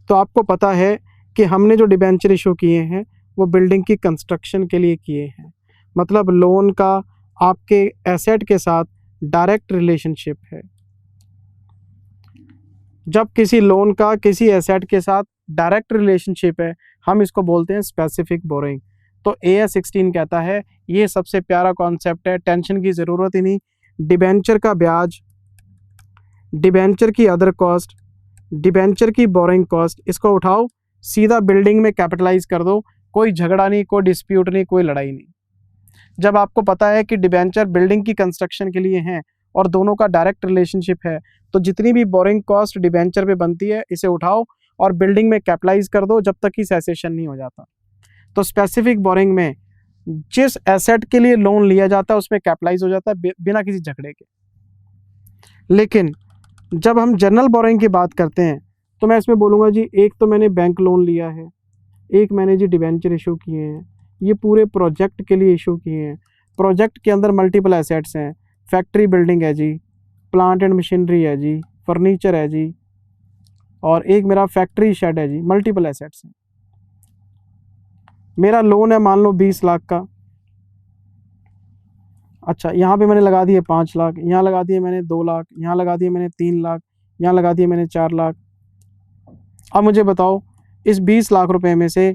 तो आपको पता है कि हमने जो डिबेंचर इशू किए हैं वो बिल्डिंग की कंस्ट्रक्शन के लिए किए हैं। मतलब लोन का आपके एसेट के साथ डायरेक्ट रिलेशनशिप है। जब किसी लोन का किसी एसेट के साथ डायरेक्ट रिलेशनशिप है हम इसको बोलते हैं स्पेसिफिक बोरोइंग। तो AS 16 कहता है ये सबसे प्यारा कॉन्सेप्ट है, टेंशन की ज़रूरत ही नहीं। डिबेंचर का ब्याज, डिबेंचर की अदर कॉस्ट, डिबेंचर की बोरोइंग कॉस्ट, इसको उठाओ सीधा बिल्डिंग में कैपिटलाइज कर दो, कोई झगड़ा नहीं, कोई डिस्प्यूट नहीं, कोई लड़ाई नहीं। जब आपको पता है कि डिबेंचर बिल्डिंग की कंस्ट्रक्शन के लिए हैं और दोनों का डायरेक्ट रिलेशनशिप है, तो जितनी भी बोरिंग कॉस्ट डिबेंचर पे बनती है इसे उठाओ और बिल्डिंग में कैपिटलाइज कर दो जब तक कि सेसेशन नहीं हो जाता। तो स्पेसिफिक बोरिंग में जिस एसेट के लिए लोन लिया जाता है उसमें कैपिटलाइज हो जाता है बिना किसी झगड़े के। लेकिन जब हम जनरल बोरिंग की बात करते हैं तो मैं इसमें बोलूँगा जी एक तो मैंने बैंक लोन लिया है, एक मैंने जी डिबेंचर इशू किए हैं, ये पूरे प्रोजेक्ट के लिए इशू किए हैं। प्रोजेक्ट के अंदर मल्टीपल एसेट्स हैं, फैक्ट्री बिल्डिंग है जी, प्लांट एंड मशीनरी है जी, फर्नीचर है जी, और एक मेरा फैक्ट्री शेड है जी, मल्टीपल एसेट्स हैं। मेरा लोन है मान लो 20 लाख का। अच्छा यहाँ पे मैंने लगा दिए 5 लाख, यहाँ लगा दिए मैंने 2 लाख, यहाँ लगा दिए मैंने 3 लाख, यहाँ लगा दिए मैंने 4 लाख। अब मुझे बताओ इस 20 लाख रुपए में से,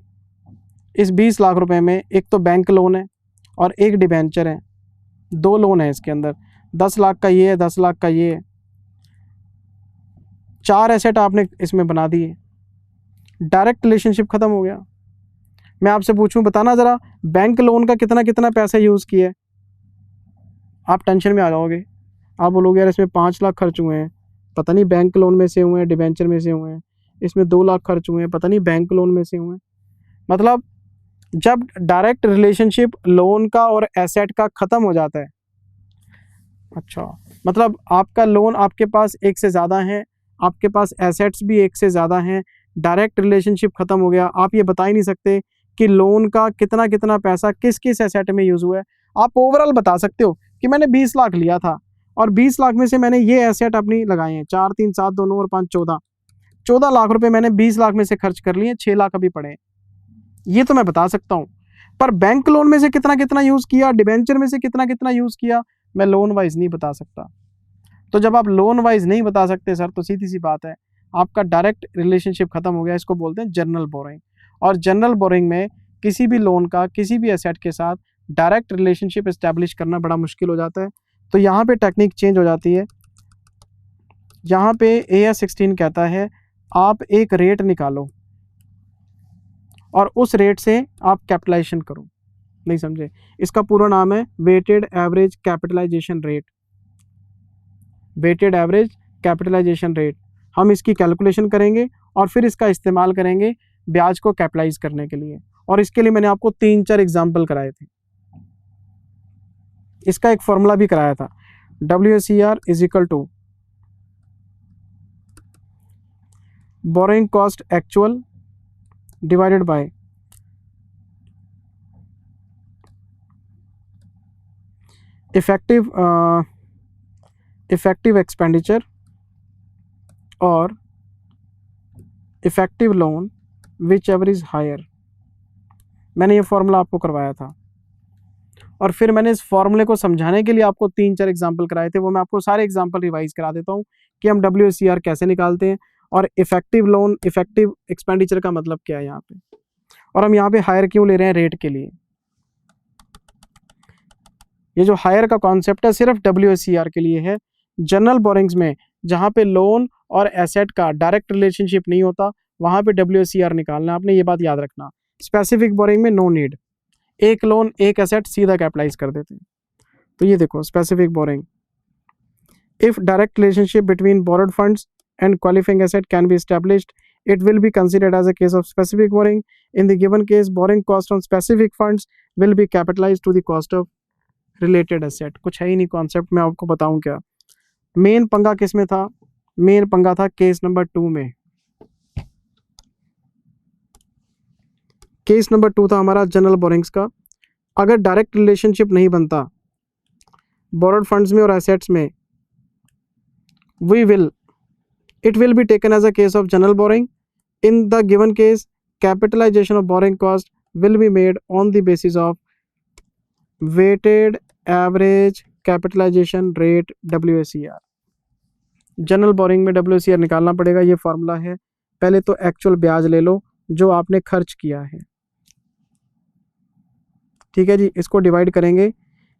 इस 20 लाख रुपए में एक तो बैंक लोन है और एक डिबेंचर है, दो लोन है इसके अंदर, 10 लाख का ये है, 10 लाख का ये है। 4 एसेट आपने इसमें बना दिए, डायरेक्ट रिलेशनशिप खत्म हो गया। मैं आपसे पूछूं बताना ज़रा बैंक लोन का कितना कितना पैसा यूज़ किया है, आप टेंशन में आ जाओगे। आप बोलोगे यार इसमें 5 लाख खर्च हुए हैं, पता नहीं बैंक लोन में से हुए हैं डिबेंचर में से हुए हैं, इसमें 2 लाख खर्च हुए हैं, पता नहीं बैंक लोन में से हुए हैं। मतलब जब डायरेक्ट रिलेशनशिप लोन का और एसेट का ख़त्म हो जाता है, अच्छा मतलब आपका लोन आपके पास एक से ज़्यादा है, आपके पास एसेट्स भी एक से ज़्यादा हैं, डायरेक्ट रिलेशनशिप ख़त्म हो गया। आप ये बता ही नहीं सकते कि लोन का कितना कितना पैसा किस किस एसेट में यूज़ हुआ है। आप ओवरऑल बता सकते हो कि मैंने 20 लाख लिया था और 20 लाख में से मैंने ये एसेट अपनी लगाए हैं, 4 3 7 2 9 और 5 14 लाख रुपए मैंने 20 लाख में से खर्च कर लिए, 6 लाख अभी पड़े हैं, ये तो मैं बता सकता हूँ। पर बैंक लोन में से कितना कितना यूज़ किया, डिबेंचर में से कितना कितना यूज़ किया, मैं लोन वाइज नहीं बता सकता। तो जब आप लोन वाइज नहीं बता सकते सर तो सीधी सी बात है आपका डायरेक्ट रिलेशनशिप खत्म हो गया। इसको बोलते हैं जनरल बोरिंग। और जनरल बोरिंग में किसी भी लोन का किसी भी एसेट के साथ डायरेक्ट रिलेशनशिप इस्टेब्लिश करना बड़ा मुश्किल हो जाता है। तो यहाँ पे टेक्निक चेंज हो जाती है। यहाँ पे AS 16 कहता है आप एक रेट निकालो और उस रेट से आप कैपिटलाइजेशन करो। नहीं समझे, इसका पूरा नाम है weighted average capitalization rate. Weighted average capitalization rate. हम इसकी कैलकुलेशन करेंगे और फिर इसका इस्तेमाल करेंगे ब्याज को कैपिटलाइज करने के लिए, और इसके लिए मैंने आपको 3-4 एग्जाम्पल कराए थे। इसका एक फॉर्मूला भी कराया था, WACR is equal to borrowing cost actual divided by effective expenditure और effective loan whichever is higher. मैंने ये फॉर्मूला आपको करवाया था, और फिर मैंने इस फॉर्मूले को समझाने के लिए आपको 3-4 एग्जाम्पल कराए थे। वो मैं आपको सारे एग्जाम्पल रिवाइज करा देता हूँ कि हम WACR कैसे निकालते हैं और इफेक्टिव लोन, इफेक्टिव एक्सपेंडिचर का मतलब क्या है यहाँ पे, और हम यहाँ पे हायर क्यों ले रहे हैं रेट के लिए। ये जो हायर का कॉन्सेप्ट है सिर्फ WACR के लिए है। जनरल बोरिंग्स में जहाँ पे लोन और एसेट का डायरेक्ट रिलेशनशिप नहीं होता, वहाँ पे WACR निकालना, आपने ये बात याद रखना। स्पेसिफिक बोरिंग में नो नीड, एक लोन एक एसेट सीधा कैपिटलाइज कर देते हैं। तो ये देखो specific boring, if direct relationship between borrowed funds and qualifying asset can be established, it will be considered as a case of specific borrowing. In the given case, borrowing cost on specific funds will be capitalized to the cost of related asset. कुछ है ही नहीं concept, मैं आपको बताऊं क्या। Main पंगा किस में था? मेन पंगा था केस नंबर 2 में। केस नंबर 2 था हमारा जनरल बोरिंग्स का। अगर डायरेक्ट रिलेशनशिप नहीं बनता बोरोड फंड्स में और एसेट्स में, it will be taken as a case of general borrowing. In the given case, capitalization of borrowing cost will be made on the basis of weighted average capitalization rate WACR. General boring में WACR निकालना पड़ेगा। ये formula है। पहले तो actual ब्याज ले लो जो आपने खर्च किया है, ठीक है जी। इसको डिवाइड करेंगे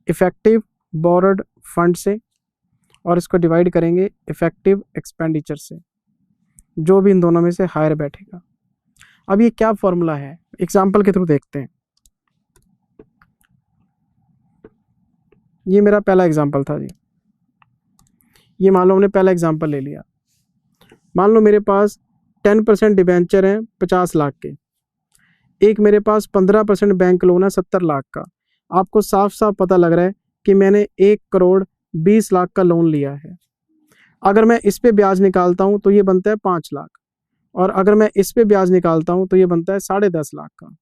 इफेक्टिव बोरोड फंड से और इसको डिवाइड करेंगे इफेक्टिव एक्सपेंडिचर से, जो भी इन दोनों में से हायर बैठेगा। अब ये क्या फॉर्मूला है, एग्जांपल के थ्रू देखते हैं। ये मेरा पहला एग्जांपल था जी। ये मान लो हमने पहला एग्जांपल ले लिया। मान लो मेरे पास 10% डिबेंचर हैं 50 लाख के, एक मेरे पास 15% बैंक लोन है 70 लाख का। आपको साफ साफ पता लग रहा है कि मैंने 1 करोड़ 20 लाख का लोन लिया है। अगर मैं इस पे ब्याज निकालता हूं तो ये बनता है 5 लाख, और अगर मैं इस पे ब्याज निकालता हूं तो ये बनता है 10.5 लाख का।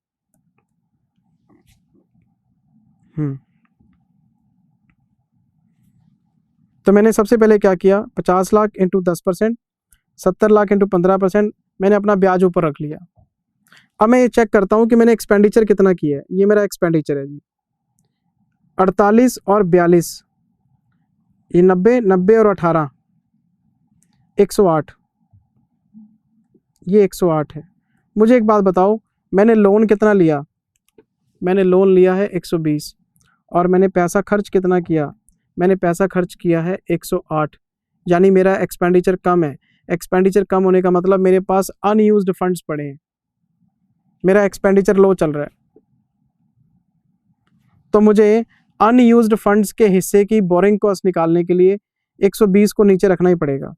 तो मैंने सबसे पहले क्या किया, 50 लाख इंटू 10%, 70 लाख इंटू 15%, मैंने अपना ब्याज ऊपर रख लिया। अब मैं ये चेक करता हूं कि मैंने एक्सपेंडिचर कितना किया है। ये मेरा एक्सपेंडिचर है जी, 48 और 42, ये 90 और 18, 108, ये 108 है। मुझे एक बात बताओ, मैंने लोन कितना लिया? मैंने लोन लिया है 120, और मैंने पैसा खर्च कितना किया? मैंने पैसा खर्च किया है 108, यानी मेरा एक्सपेंडिचर कम है। एक्सपेंडिचर कम होने का मतलब मेरे पास अनयूज्ड फंड्स पड़े हैं, मेरा एक्सपेंडिचर लो चल रहा है। तो मुझे अनयूज्ड फंड्स के हिस्से की बोरिंग कॉस्ट निकालने के लिए 120 को नीचे रखना ही पड़ेगा।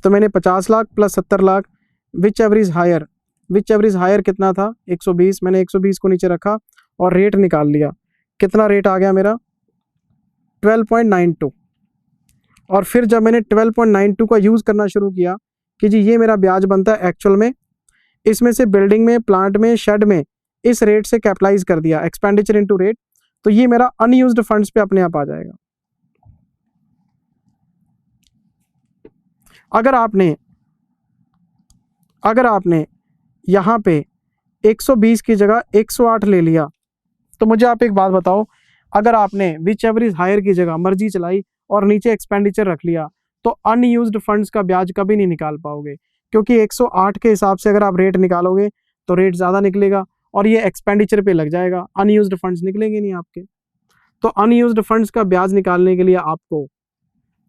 तो मैंने 50 लाख प्लस 70 लाख, विच एवरेज हायर कितना था? 120, मैंने 120 को नीचे रखा और रेट निकाल लिया। कितना रेट आ गया मेरा? 12.92। और फिर जब मैंने 12.92 का यूज़ करना शुरू किया कि जी ये मेरा ब्याज बनता है एक्चुअल में, इसमें से बिल्डिंग में, प्लांट में, शेड में इस रेट से कैपिटलाइज कर दिया, एक्सपेंडिचर इनटू रेट, तो ये मेरा अनयूज्ड फंड्स पे अपने आप आ जाएगा। अगर आपने यहाँ पे 120 की जगह 108 ले लिया, तो मुझे आप एक बात बताओ, अगर आपने विच एवरेज हायर की जगह मर्जी चलाई और नीचे एक्सपेंडिचर रख लिया, तो अनयूज्ड फंड्स का ब्याज कभी नहीं निकाल पाओगे, क्योंकि 108 के हिसाब से अगर आप रेट निकालोगे तो रेट ज़्यादा निकलेगा और ये एक्सपेंडिचर पे लग जाएगा, अनयूज्ड फंड्स निकलेंगे नहीं आपके। तो अनयूज्ड फंड्स का ब्याज निकालने के लिए आपको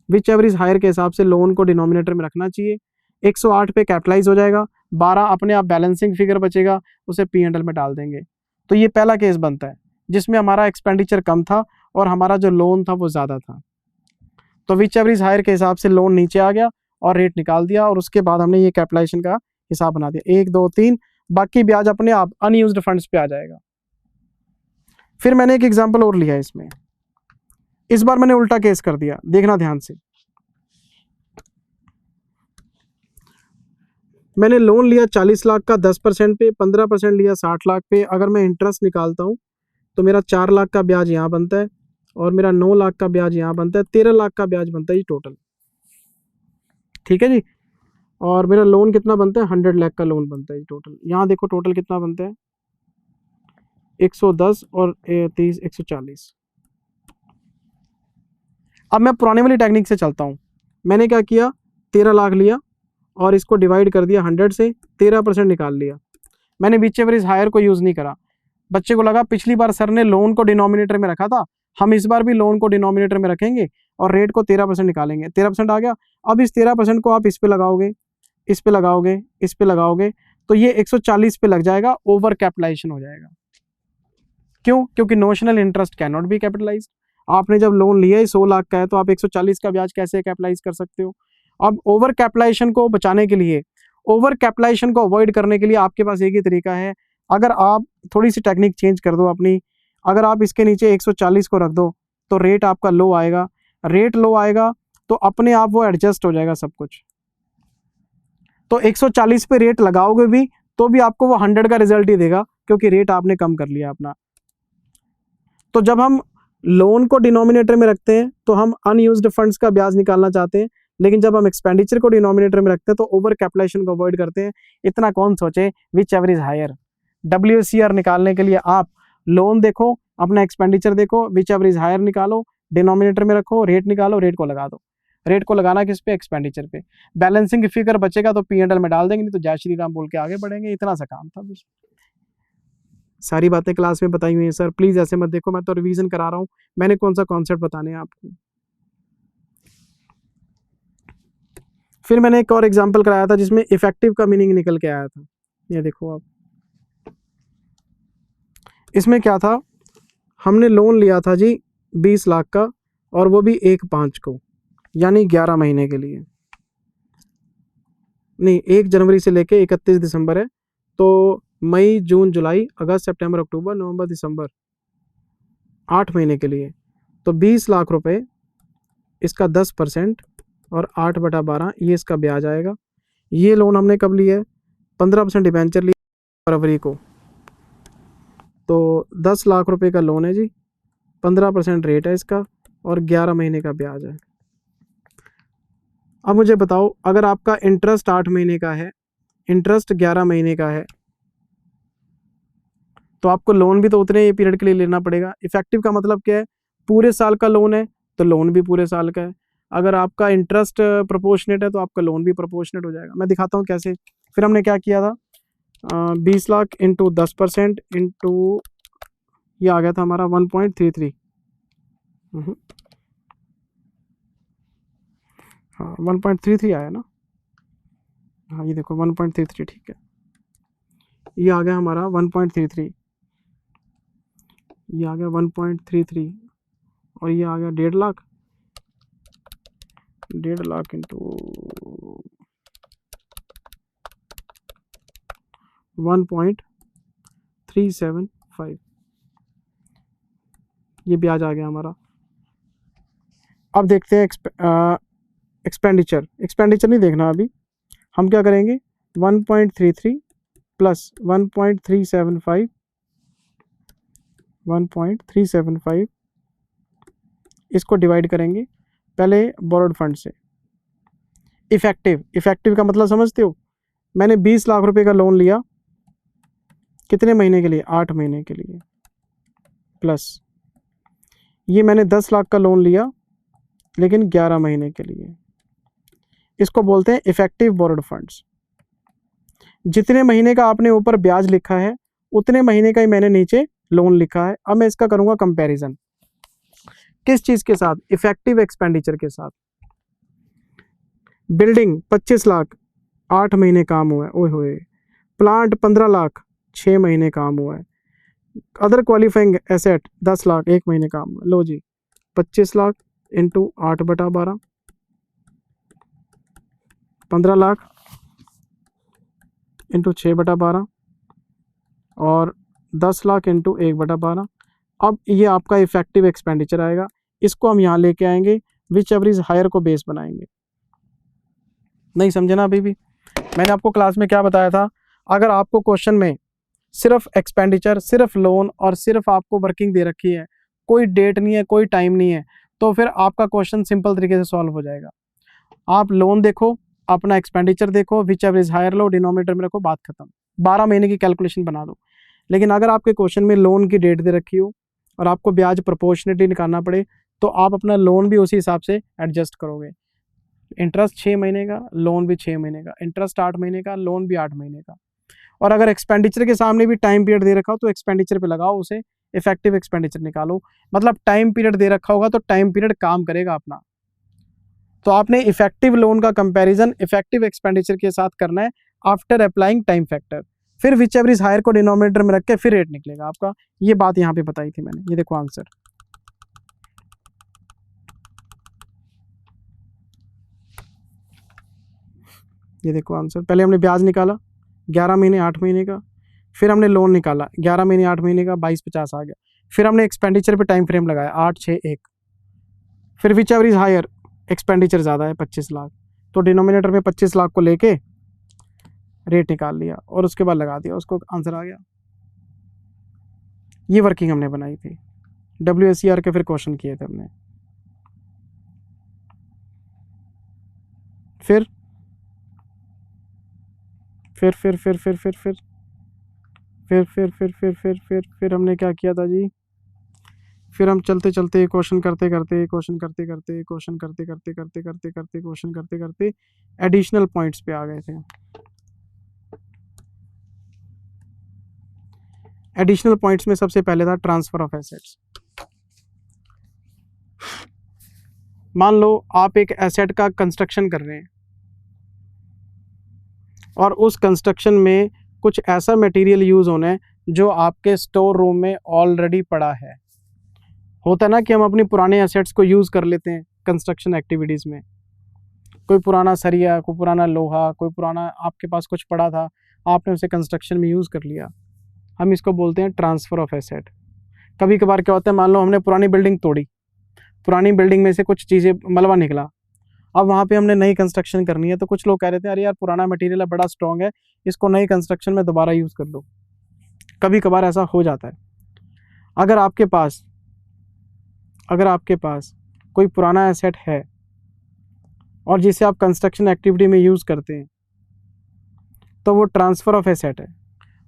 विच एवरेज हायर के हिसाब से लोन को डिनोमिनेटर में रखना चाहिए। 108 पे कैपिटलाइज हो जाएगा, 12 अपने आप बैलेंसिंग फिगर बचेगा, उसे P&L में डाल देंगे। तो ये पहला केस बनता है जिसमें हमारा एक्सपेंडिचर कम था और हमारा जो लोन था वो ज़्यादा था। तो विच एवर इज हायर के हिसाब से लोन नीचे आ गया और रेट निकाल दिया, और उसके बाद हमने ये कैपिटलाइजेशन का हिसाब बना दिया 1 2 3, बाकी ब्याज अपने आप अनयूज्ड फंड्स पे आ जाएगा। फिर मैंने एक एग्जांपल और लिया इसमें, इस बार मैंने उल्टा केस कर दिया, देखना ध्यान से। मैंने लोन लिया 40 लाख का 10% पे, 15% लिया 60 लाख पे। अगर मैं इंटरेस्ट निकालता हूँ तो मेरा 4 लाख का ब्याज यहाँ बनता है और मेरा 9 लाख का ब्याज यहाँ बनता है, 13 लाख का ब्याज बनता है जी टोटल। ठीक है जी। और मेरा लोन कितना बनता है, 100 लाख का लोन बनता है जी टोटल। यहाँ देखो टोटल कितना बनता है, 110 और 30 140। अब मैं पुराने वाली टेक्निक से चलता हूँ। मैंने क्या किया, 13 लाख लिया और इसको डिवाइड कर दिया 100 से, 13% निकाल लिया। मैंने विच एवर इज हायर को यूज़ नहीं करा। बच्चे को लगा पिछली बार सर ने लोन को डिनोमिनेटर में रखा था, हम इस बार भी लोन को डिनोमिनेटर में रखेंगे और रेट को 13% निकालेंगे। 13% आ गया। अब इस 13% को आप इस पे लगाओगे, इस पे लगाओगे, इस पे लगाओगे, तो ये 140 पे लग जाएगा, ओवर कैपिटलाइजेशन हो जाएगा। क्यों? क्योंकि notional interest can not B capitalised. आपने जब लोन लिया है 100 लाख का है तो आप 140 का ब्याज कैसे कैपिटलाइज कर सकते हो? अब ओवर कैपिटलाइजेशन को बचाने के लिए, ओवर कैपिटलाइजेशन को अवॉइड करने के लिए आपके पास एक ही तरीका है। अगर आप थोड़ी सी टेक्निक चेंज कर दो अपनी, अगर आप इसके नीचे 140 को रख दो तो रेट आपका लो आएगा। रेट लो आएगा तो अपने आप वो एडजस्ट हो जाएगा सब कुछ। तो 140 पे रेट लगाओगे भी तो भी आपको वो 100 का रिजल्ट ही देगा, क्योंकि रेट आपने कम कर लिया अपना। तो जब हम लोन को डिनोमिनेटर में रखते हैं तो हम अनयूज्ड फंड्स का ब्याज निकालना चाहते हैं, लेकिन जब हम एक्सपेंडिचर को डिनोमिनेटर में रखते हैं तो ओवर कैपिटलाइजेशन को अवॉइड करते हैं। इतना कौन सोचे, whichever is higher. WCR निकालने के लिए आप लोन देखो, अपना एक्सपेंडिचर देखो, विच एवर इज हायर निकालो, डिनोमिनेटर में रखो, रेट निकालो, रेट को लगा दो। रेट को लगाना किस पे, एक्सपेंडिचर पे। बैलेंसिंग फिगर बचेगा तो P&L में डाल देंगे, नहीं तो जय श्री राम बोल के आगे बढ़ेंगे। इतना सा काम था बस। सारी बातें क्लास में बताई हुई हैं सर, प्लीज ऐसे मत देखो, मैं तो रिवीजन करा रहा हूँ, मैंने कौन सा कॉन्सेप्ट बताने हैं आपको। फिर मैंने एक और एग्जांपल कराया था जिसमें इफेक्टिव का मीनिंग निकल के आया था। ये देखो आप, इसमें क्या था, हमने लोन लिया था जी 20 लाख का, और वो भी 1/5 को, यानी 11 महीने के लिए। नहीं, 1 जनवरी से लेके 31 दिसंबर है, तो मई जून जुलाई अगस्त सितंबर अक्टूबर नवंबर दिसंबर, 8 महीने के लिए। तो 20 लाख रुपए, इसका 10% और 8/12 ये इसका ब्याज आएगा। ये लोन हमने कब लिया है, 15% डिबेंचर लिया फरवरी को, तो 10 लाख रुपए का लोन है जी, 15% रेट है इसका और 11 महीने का ब्याज है। अब मुझे बताओ, अगर आपका इंटरेस्ट 8 महीने का है, इंटरेस्ट 11 महीने का है, तो आपको लोन भी तो उतने ही पीरियड के लिए लेना पड़ेगा। इफेक्टिव का मतलब क्या है, पूरे साल का लोन है तो लोन भी पूरे साल का है। अगर आपका इंटरेस्ट प्रोपोर्शनेट है तो आपका लोन भी प्रोपोर्शनेट हो जाएगा। मैं दिखाता हूँ कैसे। फिर हमने क्या किया था, 20 लाख इंटू 10% इंटू, ये आ गया था हमारा 1.33। हाँ 1.33 आया ना, हाँ ये देखो 1.33, ठीक है। ये आ गया हमारा 1.33, ये आ गया 1.33, और ये आ गया 1.5 लाख, 1.5 लाख इंटू 1.375, ये ब्याज आ गया हमारा। अब देखते हैं एक्सपेंडिचर। एक्सपेंडिचर नहीं देखना अभी, हम क्या करेंगे, 1.33 प्लस 1.375 इसको डिवाइड करेंगे पहले बोरोड फंड से। इफेक्टिव का मतलब समझते हो, मैंने 20 लाख रुपए का लोन लिया, कितने महीने के लिए, 8 महीने के लिए, प्लस ये मैंने 10 लाख का लोन लिया लेकिन 11 महीने के लिए। इसको बोलते हैं इफेक्टिव बोरोड फंड्स। जितने महीने का आपने ऊपर ब्याज लिखा है उतने महीने का ही मैंने नीचे लोन लिखा है। अब मैं इसका करूंगा कंपैरिजन, किस चीज के साथ, इफेक्टिव एक्सपेंडिचर के साथ। बिल्डिंग 25 लाख 8 महीने काम हुआ है, ओए होए। प्लांट 15 लाख 6 महीने काम हुआ है। अदर क्वालिफाइंग एसेट 10 लाख 1 महीने काम हुआ है। लो जी 25 लाख इंटू 8/12, 15 लाख इंटू 6/12 और 10 लाख इंटू 1/12। अब ये आपका इफेक्टिव एक्सपेंडिचर आएगा, इसको हम यहाँ लेके आएंगे, विच एवर इज हायर को बेस बनाएंगे। नहीं समझे ना अभी भी? मैंने आपको क्लास में क्या बताया था, अगर आपको क्वेश्चन में सिर्फ एक्सपेंडिचर, सिर्फ लोन और सिर्फ आपको वर्किंग दे रखी है, कोई डेट नहीं है, कोई टाइम नहीं है, तो फिर आपका क्वेश्चन सिंपल तरीके से सॉल्व हो जाएगा। आप लोन देखो, अपना एक्सपेंडिचर देखो, विच एवर इज हायर लो, डिनोमिनेटर में रखो, बात खत्म, 12 महीने की कैलकुलेशन बना दो। लेकिन अगर आपके क्वेश्चन में लोन की डेट दे रखी हो और आपको ब्याज प्रोपोर्शनेटली निकालना पड़े, तो आप अपना लोन भी उसी हिसाब से एडजस्ट करोगे। इंटरेस्ट 6 महीने का, लोन भी 6 महीने का, इंटरेस्ट 8 महीने का, लोन भी 8 महीने का। और अगर एक्सपेंडिचर के सामने भी टाइम पीरियड दे रखा हो तो एक्सपेंडिचर पे लगाओ, उसे इफेक्टिव एक्सपेंडिचर निकालो। मतलब टाइम पीरियड दे रखा होगा तो टाइम पीरियड काम करेगा अपना। तो आपने इफेक्टिव लोन का कंपैरिजन इफेक्टिव एक्सपेंडिचर के साथ करना है आफ्टर अप्लाइंग टाइम फैक्टर। फिर विच एवर इज हायर को डिनोमिनेटर में रख के फिर रेट निकलेगा आपका। ये बात यहाँ पे बताई थी मैंने। ये देखो आंसर, ये देखो आंसर। पहले हमने ब्याज निकाला 11 महीने 8 महीने का, फिर हमने लोन निकाला 11 महीने 8 महीने का, 2250 आ गया। फिर हमने एक्सपेंडिचर पे टाइम फ्रेम लगाया 8 6 1। फिर whichever is higher, expenditure ज़्यादा है 25 लाख, तो डिनोमिनेटर में 25 लाख को लेके रेट निकाल लिया और उसके बाद लगा दिया, उसको आंसर आ गया। ये वर्किंग हमने बनाई थी, WSER के फिर क्वेश्चन किए थे हमने। फिर फिर फिर फिर फिर फिर फिर फिर फिर फिर फिर फिर फिर फिर हमने क्या किया था जी? फिर हम चलते चलते क्वेश्चन करते करते क्वेश्चन करते करते क्वेश्चन करते करते करते करते करते क्वेश्चन करते करते एडिशनल पॉइंट्स पे आ गए थे। एडिशनल पॉइंट्स में सबसे पहले था ट्रांसफर ऑफ एसेट्स। मान लो आप एक एसेट का कंस्ट्रक्शन कर रहे हैं और उस कंस्ट्रक्शन में कुछ ऐसा मटेरियल यूज होना है जो आपके स्टोर रूम में ऑलरेडी पड़ा है। होता है ना कि हम अपनी पुराने एसेट्स को यूज कर लेते हैं कंस्ट्रक्शन एक्टिविटीज में। कोई पुराना सरिया, कोई पुराना लोहा, कोई पुराना आपके पास कुछ पड़ा था, आपने उसे कंस्ट्रक्शन में यूज कर लिया। हम इसको बोलते हैं ट्रांसफर ऑफ एसेट। कभी कभार क्या होता है, मान लो हमने पुरानी बिल्डिंग तोड़ी, पुरानी बिल्डिंग में से कुछ चीज़ें मलबा निकला, अब वहाँ पे हमने नई कंस्ट्रक्शन करनी है, तो कुछ लोग कह रहे थे अरे यार पुराना मटेरियल बड़ा स्ट्रॉन्ग है, इसको नई कंस्ट्रक्शन में दोबारा यूज़ कर लो। कभी कभार ऐसा हो जाता है। अगर आपके पास कोई पुराना एसेट है और जिसे आप कंस्ट्रक्शन एक्टिविटी में यूज़ करते हैं, तो वो ट्रांसफ़र ऑफ एसेट है।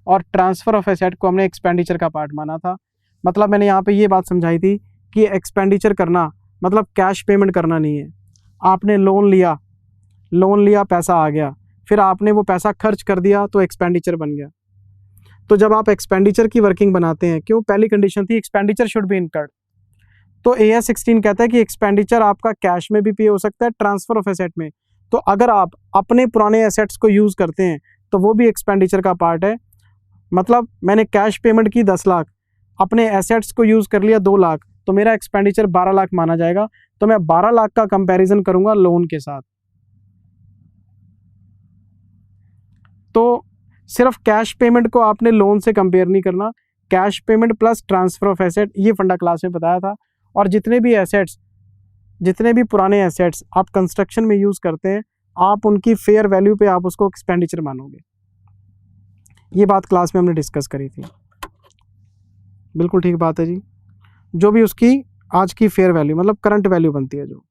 और ट्रांसफ़र ऑफ एसेट को हमने एक्सपेंडिचर का पार्ट माना था। मतलब मैंने यहाँ पे ये बात समझाई थी कि एक्सपेंडिचर करना मतलब कैश पेमेंट करना नहीं है। आपने लोन लिया, पैसा आ गया, फिर आपने वो पैसा खर्च कर दिया तो एक्सपेंडिचर बन गया। तो जब आप एक्सपेंडिचर की वर्किंग बनाते हैं, क्यों, पहली कंडीशन थी एक्सपेंडिचर शुड बी इनकर्ड, तो AS 16 कहता है कि एक्सपेंडिचर आपका कैश में भी पे हो सकता है, ट्रांसफर ऑफ एसेट में। तो अगर आप अपने पुराने एसेट्स को यूज़ करते हैं तो वो भी एक्सपेंडिचर का पार्ट है। मतलब मैंने कैश पेमेंट की 10 लाख, अपने एसेट्स को यूज़ कर लिया 2 लाख, तो मेरा एक्सपेंडिचर 12 लाख माना जाएगा। तो मैं 12 लाख का कंपैरिजन करूंगा लोन के साथ। तो सिर्फ कैश पेमेंट को आपने लोन से कंपेयर नहीं करना, cash payment plus transfer of asset, ये फंडा क्लास में बताया था। और जितने भी पुराने एसेट्स आप कंस्ट्रक्शन में यूज़ करते हैं, आप उनकी फेयर वैल्यू पे आप उसको एक्सपेंडिचर मानोगे। ये बात क्लास में हमने डिस्कस करी थी। बिल्कुल ठीक बात है जी। जो भी उसकी आज की फेयर वैल्यू मतलब करंट वैल्यू बनती है, जो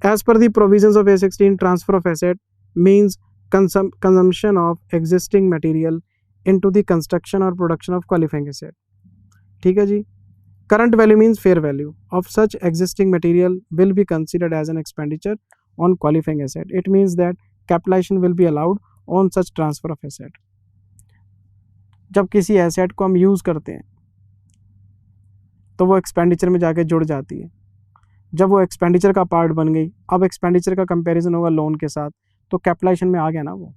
as per the provisions of A16 transfer of asset means consumption of existing material into the construction और प्रोडक्शन ऑफ क्वालिफाइंग एसेट। ठीक है जी। Current value means fair value of such existing material will be considered as an expenditure on qualifying asset. It means that capitalisation will be allowed on such transfer of asset. जब किसी asset को हम use करते हैं तो वो expenditure में जाके जुड़ जाती है। जब वो एक्सपेंडिचर का पार्ट बन गई, अब एक्सपेंडिचर का कंपैरिजन होगा लोन के साथ, तो कैपिटलाइजेशन में आ गया ना वो।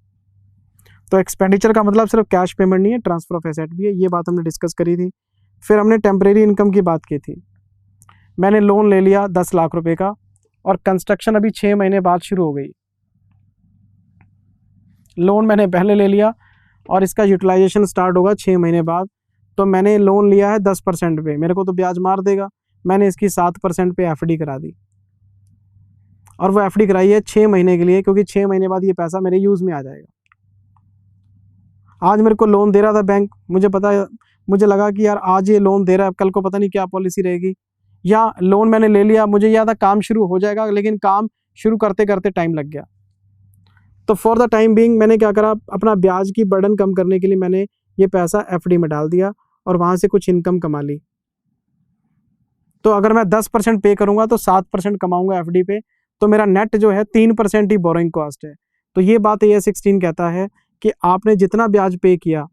तो एक्सपेंडिचर का मतलब सिर्फ कैश पेमेंट नहीं है, ट्रांसफर ऑफ एसेट भी है। ये बात हमने डिस्कस करी थी। फिर हमने टेम्परेरी इनकम की बात की थी। मैंने लोन ले लिया 10 लाख रुपए का और कंस्ट्रक्शन अभी 6 महीने बाद शुरू हो गई। लोन मैंने पहले ले लिया और इसका यूटिलाइजेशन स्टार्ट होगा 6 महीने बाद। तो मैंने लोन लिया है 10% पे, मेरे को तो ब्याज मार देगा। मैंने इसकी 7% पे एफडी करा दी और वो एफडी कराई है 6 महीने के लिए, क्योंकि 6 महीने बाद ये पैसा मेरे यूज़ में आ जाएगा। आज मेरे को लोन दे रहा था बैंक, मुझे लगा कि यार आज ये लोन दे रहा है, कल को पता नहीं क्या पॉलिसी रहेगी, या लोन मैंने ले लिया, मुझे याद था काम शुरू हो जाएगा, लेकिन काम शुरू करते करते टाइम लग गया। तो फॉर द टाइम बीइंग मैंने क्या करा, अपना ब्याज की बर्डन कम करने के लिए मैंने ये पैसा एफडी में डाल दिया और वहाँ से कुछ इनकम कमा ली। तो अगर मैं 10% पे करूँगा तो 7% कमाऊँगा एफडी पे, तो मेरा नेट जो है 3% ही बोरोइंग कॉस्ट है। तो ये बात AS 16 कहता है कि आपने जितना ब्याज पे किया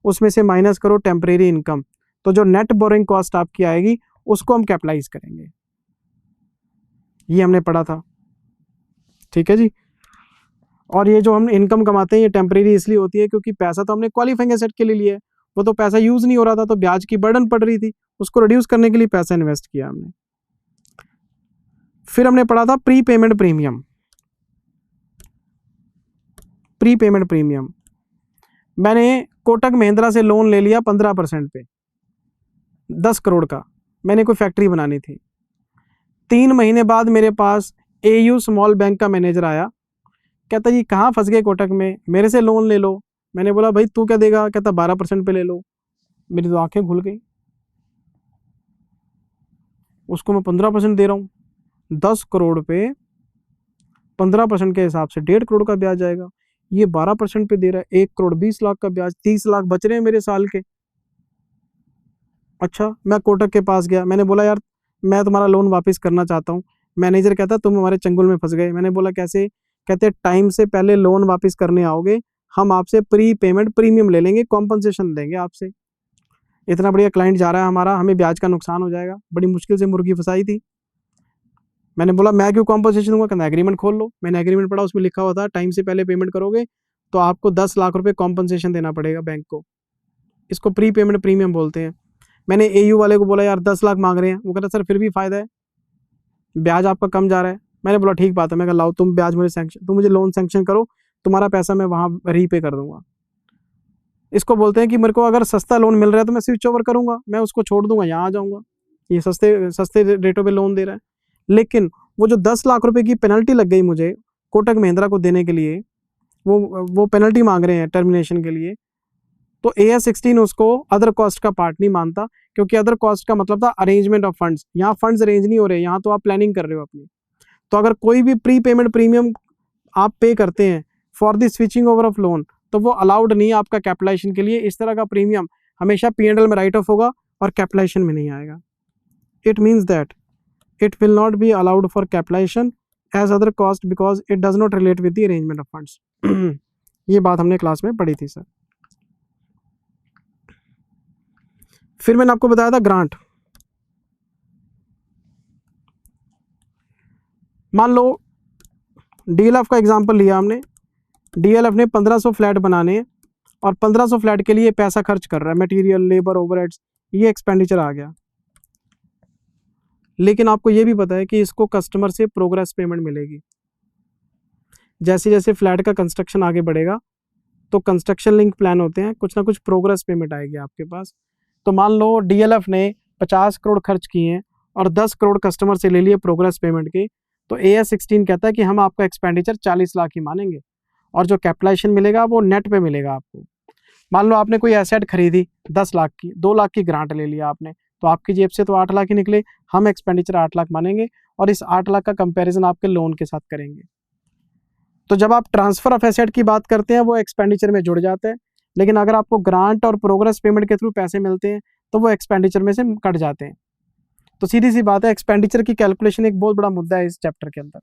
उसमें से माइनस करो टेम्परेरी इनकम, तो जो नेट बोरोइंग कॉस्ट आपकी आएगी उसको हम कैपिटलाइज करेंगे। ये हमने पढ़ा था, ठीक है जी। और ये जो हम इनकम कमाते हैं ये टेम्परेरी इसलिए होती है क्योंकि पैसा तो हमने क्वालिफाइंग एसेट के लिए लिया है, वो तो पैसा यूज नहीं हो रहा था, तो ब्याज की बर्डन पड़ रही थी, उसको रिड्यूस करने के लिए पैसा इन्वेस्ट किया हमने। फिर हमने पढ़ा था pre payment premium. Pre payment premium, मैंने कोटक महिंद्रा से लोन ले लिया 15% पे, 10 करोड़ का, मैंने कोई फैक्ट्री बनानी थी। 3 महीने बाद मेरे पास AU स्मॉल बैंक का मैनेजर आया, कहता जी कहाँ फंस गए कोटक में, मेरे से लोन ले लो। मैंने बोला भाई तू क्या देगा, कहता 12% पे ले लो। मेरी तो आंखें खुल गई, उसको मैं 15% दे रहा हूँ, 10 करोड़ पे 15% के हिसाब से 1.5 करोड़ का ब्याज आएगा, ये 12% पे दे रहा है, 1 करोड़ 20 लाख का ब्याज, 30 लाख बच रहे हैं मेरे साल के। अच्छा, मैं कोटक के पास गया, मैंने बोला यार मैं तुम्हारा लोन वापस करना चाहता हूँ। मैनेजर कहता तुम हमारे चंगुल में फंस गए। मैंने बोला कैसे, कहते टाइम से पहले लोन वापस करने आओगे, हम आपसे प्री पेमेंट प्रीमियम ले लेंगे, कॉम्पनसेशन देंगे आपसे। इतना बढ़िया क्लाइंट जा रहा है हमारा, हमें ब्याज का नुकसान हो जाएगा, बड़ी मुश्किल से मुर्गी फंसाई थी। मैंने बोला मैं क्यों कॉम्पनसेशन दूंगा, कहना एग्रीमेंट खोल लो। मैंने एग्रीमेंट पढ़ा, उसमें लिखा हुआ था टाइम से पहले पेमेंट करोगे तो आपको 10 लाख रुपए कॉम्पनसेशन देना पड़ेगा बैंक को। इसको प्री पेमेंट प्रीमियम बोलते हैं। मैंने AU वाले को बोला यार 10 लाख मांग रहे हैं, वो कहता सर फिर भी फायदा है, ब्याज आपका कम जा रहा है। मैंने बोला ठीक बात है, मैं कहा लाओ तुम ब्याज मुझे लोन सैंक्शन करो, तुम्हारा पैसा मैं वहाँ रीपे कर दूंगा। इसको बोलते हैं कि मेरे को अगर सस्ता लोन मिल रहा है तो मैं स्विच ओवर करूंगा, मैं उसको छोड़ दूंगा, यहाँ आ जाऊंगा, ये सस्ते रेटों पे लोन दे रहा है। लेकिन वो जो 10 लाख रुपए की पेनल्टी लग गई मुझे कोटक महिंद्रा को देने के लिए, वो पेनल्टी मांग रहे हैं टर्मिनेशन के लिए, तो AS 16 उसको अदर कॉस्ट का पार्ट नहीं मानता, क्योंकि अदर कॉस्ट का मतलब था अरेंजमेंट ऑफ फंड्स। यहाँ फंड्स अरेंज नहीं हो रहे, यहाँ तो आप प्लानिंग कर रहे हो अपनी। तो अगर कोई भी प्री पेमेंट प्रीमियम आप पे करते हैं for the switching over of loan, तो वो अलाउड नहीं है आपका कैपिटलाइजेशन के लिए। इस तरह का प्रीमियम हमेशा P&L में राइट ऑफ होगा और कैपिटलाइजेशन में नहीं आएगा। It means that it will not be allowed for capitalisation as other cost because it does not relate with the arrangement of funds. ये बात हमने क्लास में पढ़ी थी सर। फिर मैंने आपको बताया था ग्रांट। मान लो DLF का एग्जांपल लिया हमने, DLF ने 1500 फ्लैट बनाने हैं और 1500 फ्लैट के लिए पैसा खर्च कर रहा है, मटेरियल, लेबर, ओवरहेड्स, ये एक्सपेंडिचर आ गया। लेकिन आपको ये भी पता है कि इसको कस्टमर से प्रोग्रेस पेमेंट मिलेगी। जैसे जैसे फ्लैट का कंस्ट्रक्शन आगे बढ़ेगा तो कंस्ट्रक्शन लिंक प्लान होते हैं, कुछ ना कुछ प्रोग्रेस पेमेंट आएगी आपके पास। तो मान लो DLF ने 50 करोड़ खर्च किए हैं और 10 करोड़ कस्टमर से ले लिए प्रोग्रेस पेमेंट के, तो AS 16 कहता है कि हम आपका एक्सपेंडिचर 40 लाख ही मानेंगे और जो कैपिटलाइजेशन मिलेगा वो नेट पे मिलेगा आपको। मान लो आपने कोई एसेट खरीदी 10 लाख की, 2 लाख की ग्रांट ले लिया आपने, तो आपकी जेब से तो 8 लाख ही निकले, हम एक्सपेंडिचर 8 लाख मानेंगे और इस 8 लाख का कंपैरिजन आपके लोन के साथ करेंगे। तो जब आप ट्रांसफर ऑफ एसेट की बात करते हैं वो एक्सपेंडिचर में जुड़ जाते हैं, लेकिन अगर आपको ग्रांट और प्रोग्रेस पेमेंट के थ्रू पैसे मिलते हैं तो वो एक्सपेंडिचर में से कट जाते हैं। तो सीधी सी बात है, एक्सपेंडिचर की कैलकुलेशन एक बहुत बड़ा मुद्दा है इस चैप्टर के अंदर।